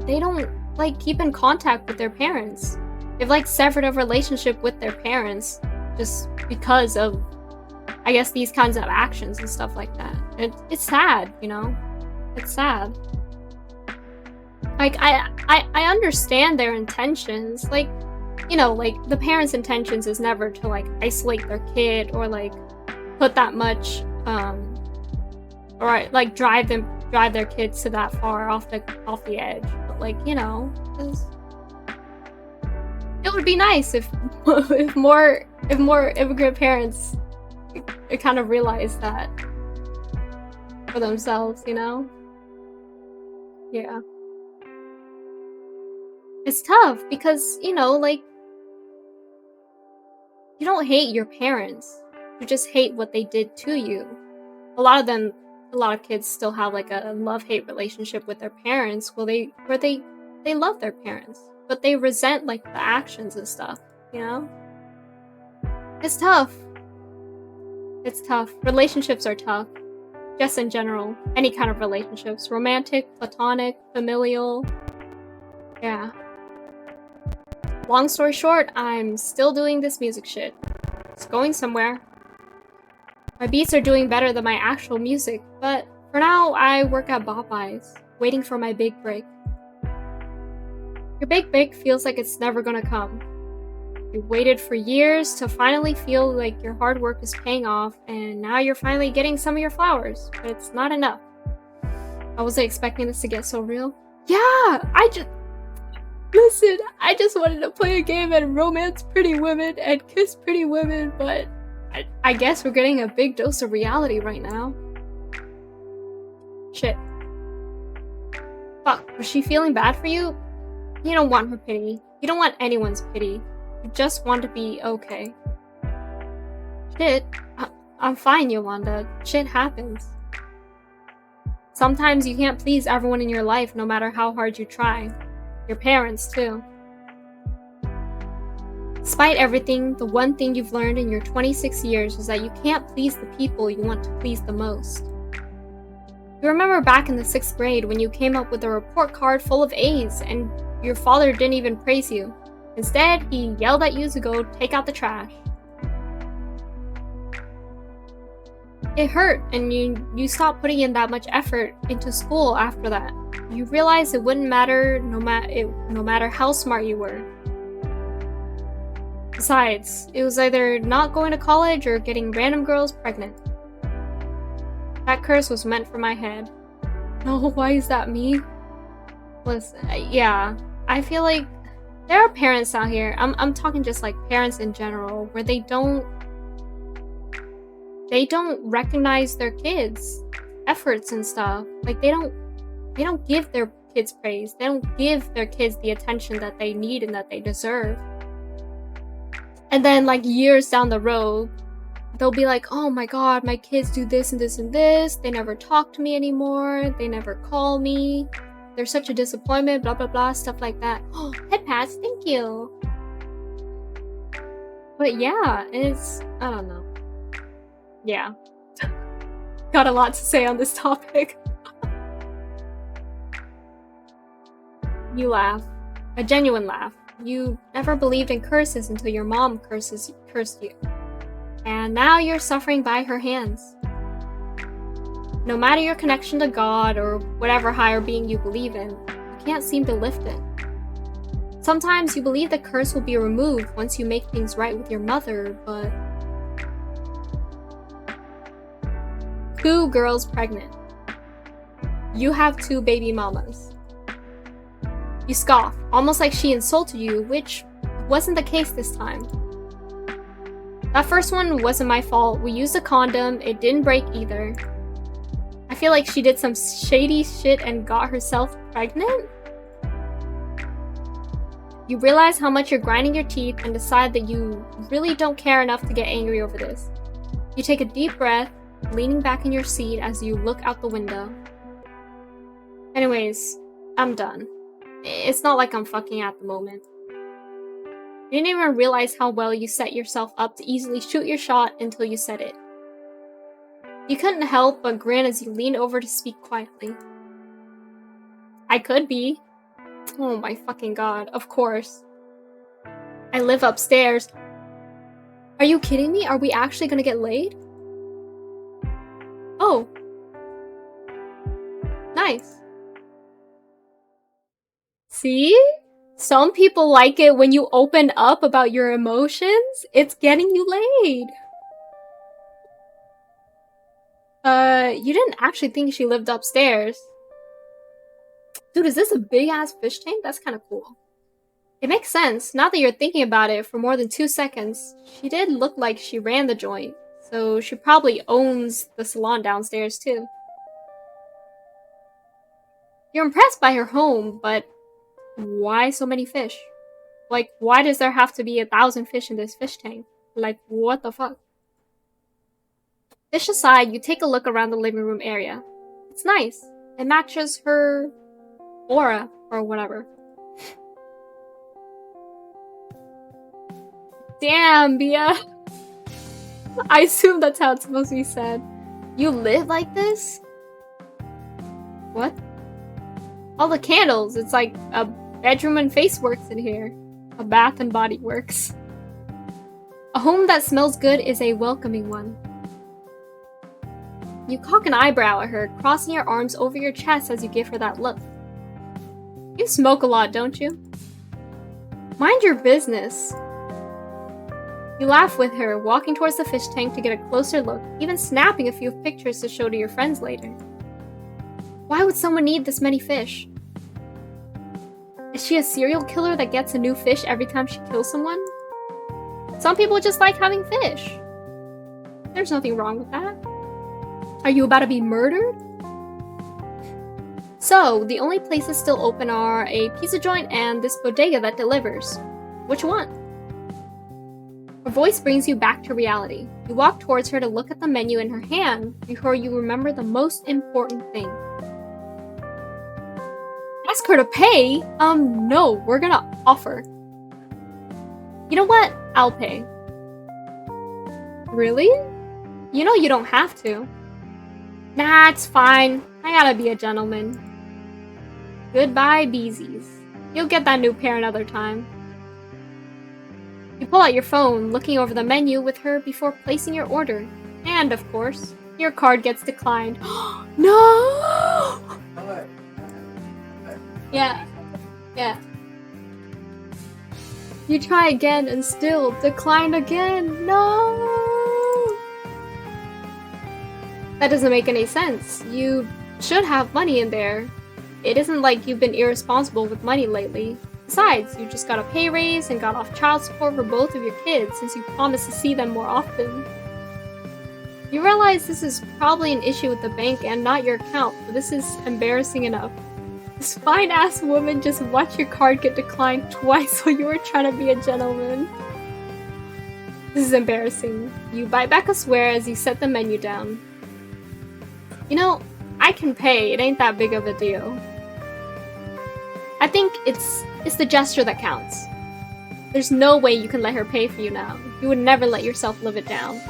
they don't, like, keep in contact with their parents. They've, like, severed a relationship with their parents just because of, I guess, these kinds of actions and stuff like that. And it's sad, you know? It's sad. Like, I understand their intentions. Like, you know, like, the parents' intentions is never to, like, isolate their kid or, like, put that much, or, like, drive their kids to that far off the edge. But, like, you know, it would be nice if more immigrant parents kind of realize that for themselves, you know? Yeah. It's tough because, you know, like, you don't hate your parents. You just hate what they did to you. A lot of kids still have, like, a love-hate relationship with their parents where they love their parents, but they resent, like, the actions and stuff, you know? It's tough. It's tough. Relationships are tough. Just in general. Any kind of relationships. Romantic, platonic, familial. Yeah. Long story short, I'm still doing this music shit. It's going somewhere. My beats are doing better than my actual music, but for now, I work at Popeyes, waiting for my big break. Your big break feels like it's never gonna come. You waited for years to finally feel like your hard work is paying off, and now you're finally getting some of your flowers, but it's not enough. I wasn't expecting this to get so real. Yeah, Listen, I just wanted to play a game and romance pretty women and kiss pretty women, but I guess we're getting a big dose of reality right now. Shit. Fuck, was she feeling bad for you? You don't want her pity. You don't want anyone's pity. You just want to be okay. Shit. I'm fine, Yolanda. Shit happens. Sometimes you can't please everyone in your life no matter how hard you try. Your parents, too. Despite everything, the one thing you've learned in your 26 years is that you can't please the people you want to please the most. You remember back in the 6th grade when you came up with a report card full of A's and your father didn't even praise you. Instead, he yelled at you to go take out the trash. It hurt, and you stopped putting in that much effort into school after that. You realized it wouldn't matter no matter how smart you were. Besides, it was either not going to college or getting random girls pregnant. That curse was meant for my head. No, why is that me? Listen, yeah, I feel like there are parents out here, I'm talking just like parents in general, where they don't recognize their kids' efforts and stuff. Like, they don't give their kids praise. They don't give their kids the attention that they need and that they deserve. And then, like, years down the road, they'll be like, oh my god, my kids do this and this and this. They never talk to me anymore. They never call me. They're such a disappointment, blah, blah, blah, stuff like that. Oh, head pats, thank you. But yeah, I don't know. Yeah. Got a lot to say on this topic. You laugh. A genuine laugh. You never believed in curses until your mom cursed you. And now you're suffering by her hands. No matter your connection to God or whatever higher being you believe in, you can't seem to lift it. Sometimes you believe the curse will be removed once you make things right with your mother, but... 2 girls pregnant. You have 2 baby mamas. You scoff, almost like she insulted you, which wasn't the case this time. That first one wasn't my fault. We used a condom, it didn't break either. I feel like she did some shady shit and got herself pregnant? You realize how much you're grinding your teeth and decide that you really don't care enough to get angry over this. You take a deep breath, leaning back in your seat as you look out the window. Anyways, I'm done. It's not like I'm fucking at the moment. You didn't even realize how well you set yourself up to easily shoot your shot until you said it. You couldn't help but grin as you leaned over to speak quietly. I could be. Oh my fucking god, of course. I live upstairs. Are you kidding me? Are we actually gonna get laid? Oh. Nice. See? Some people like it when you open up about your emotions. It's getting you laid. You didn't actually think she lived upstairs. Dude, is this a big-ass fish tank? That's kind of cool. It makes sense, now that you're thinking about it for more than 2 seconds. She did look like she ran the joint, so she probably owns the salon downstairs too. You're impressed by her home, but why so many fish? Like, why does there have to be 1,000 fish in this fish tank? Like, what the fuck? Fish aside, you take a look around the living room area. It's nice. It matches her aura, or whatever. Damn, Bia. I assume that's how it's supposed to be said. You live like this? What? All the candles. It's like a bedroom and face works in here. A bath and body works. A home that smells good is a welcoming one. You cock an eyebrow at her, crossing your arms over your chest as you give her that look. You smoke a lot, don't you? Mind your business. You laugh with her, walking towards the fish tank to get a closer look, even snapping a few pictures to show to your friends later. Why would someone need this many fish? Is she a serial killer that gets a new fish every time she kills someone? Some people just like having fish. There's nothing wrong with that. Are you about to be murdered? So, the only places still open are a pizza joint and this bodega that delivers. Which one? Her voice brings you back to reality. You walk towards her to look at the menu in her hand before you remember the most important thing. Ask her to pay? No, we're gonna offer. You know what? I'll pay. Really? You know you don't have to. Nah, it's fine. I gotta be a gentleman. Goodbye, beesies. You'll get that new pair another time. You pull out your phone, looking over the menu with her before placing your order. And, of course, your card gets declined. No! Yeah. You try again and still decline again. No! That doesn't make any sense. You should have money in there. It isn't like you've been irresponsible with money lately. Besides, you just got a pay raise and got off child support for both of your kids since you promised to see them more often. You realize this is probably an issue with the bank and not your account, but this is embarrassing enough. This fine-ass woman just watched your card get declined twice while you were trying to be a gentleman. This is embarrassing. You bite back a swear as you set the menu down. You know, I can pay. It ain't that big of a deal. I think it's the gesture that counts. There's no way you can let her pay for you now. You would never let yourself live it down.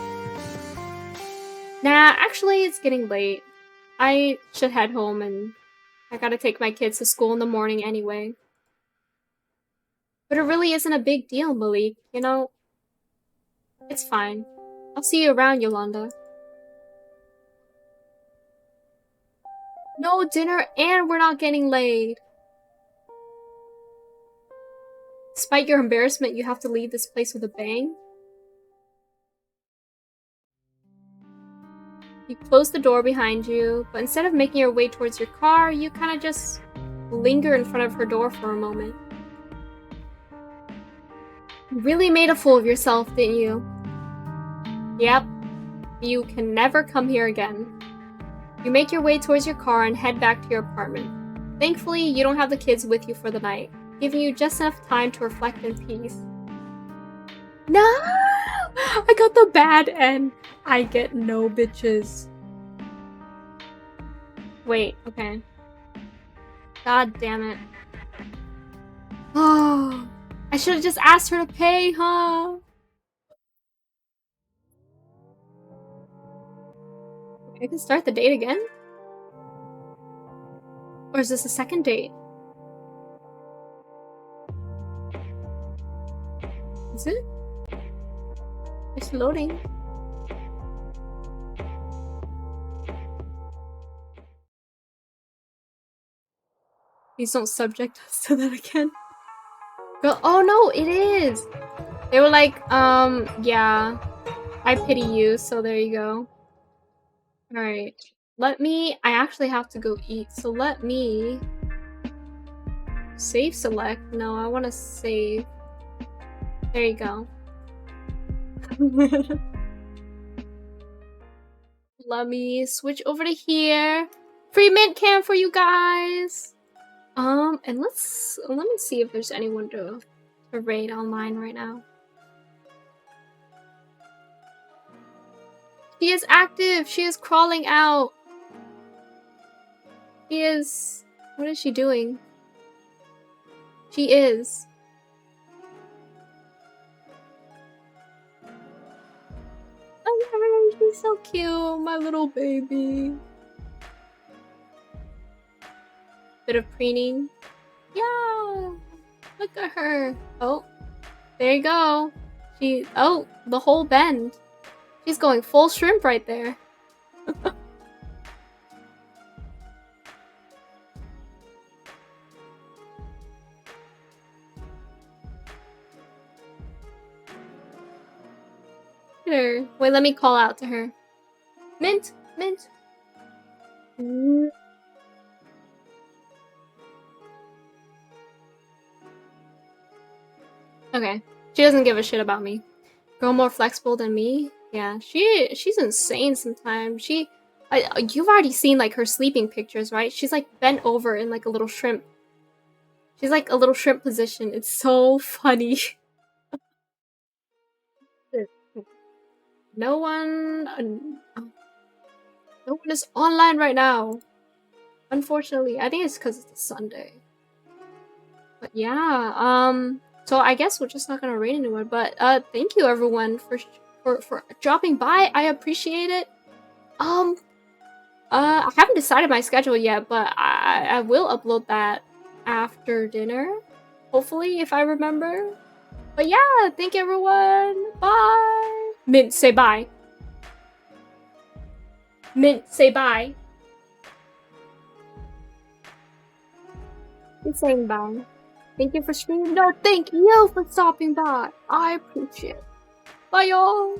Nah, actually, it's getting late. I should head home and I gotta take my kids to school in the morning anyway. But it really isn't a big deal, Malik. You know, it's fine. I'll see you around, Yolanda. No dinner and we're not getting laid. Despite your embarrassment, you have to leave this place with a bang. You close the door behind you, but instead of making your way towards your car, you kind of just linger in front of her door for a moment. You really made a fool of yourself, didn't you? Yep. You can never come here again. You make your way towards your car and head back to your apartment. Thankfully, you don't have the kids with you for the night, giving you just enough time to reflect in peace. No! I got the bad end. I get no bitches. Wait, okay. God damn it. Oh, I should have just asked her to pay, huh? I can start the date again? Or is this a second date? Is it? It's loading. Please don't subject us to that again. Girl, oh no, it is! They were like, yeah. I pity you, so there you go. Alright. I actually have to go eat, so let me... Save select? No, I want to save. There you go. Let me switch over to here. Free mint cam for you guys! And let me see if there's anyone to raid online right now. She is active! She is crawling out! She is... What is she doing? She is. Oh, she's so cute, my little baby. Bit of preening. Yeah! Look at her. Oh, there you go. Oh, the whole bend. She's going full shrimp right there. Look at her. Wait, let me call out to her. Mint! Mint! Okay. She doesn't give a shit about me. Girl more flexible than me? Yeah, she's insane sometimes. You've already seen like her sleeping pictures, right? She's like bent over in like a little shrimp. She's like a little shrimp position. It's so funny. No one is online right now. Unfortunately, I think it's because it's a Sunday. But yeah, so I guess we're just not gonna raid anyone. But thank you everyone for dropping by. I appreciate it. I haven't decided my schedule yet, but I will upload that after dinner. Hopefully, if I remember. But yeah, thank you everyone. Bye. Mint, say bye. Mint, say bye. He's saying bye. Thank you for streaming. No, thank you for stopping by. I appreciate it. Bye, y'all.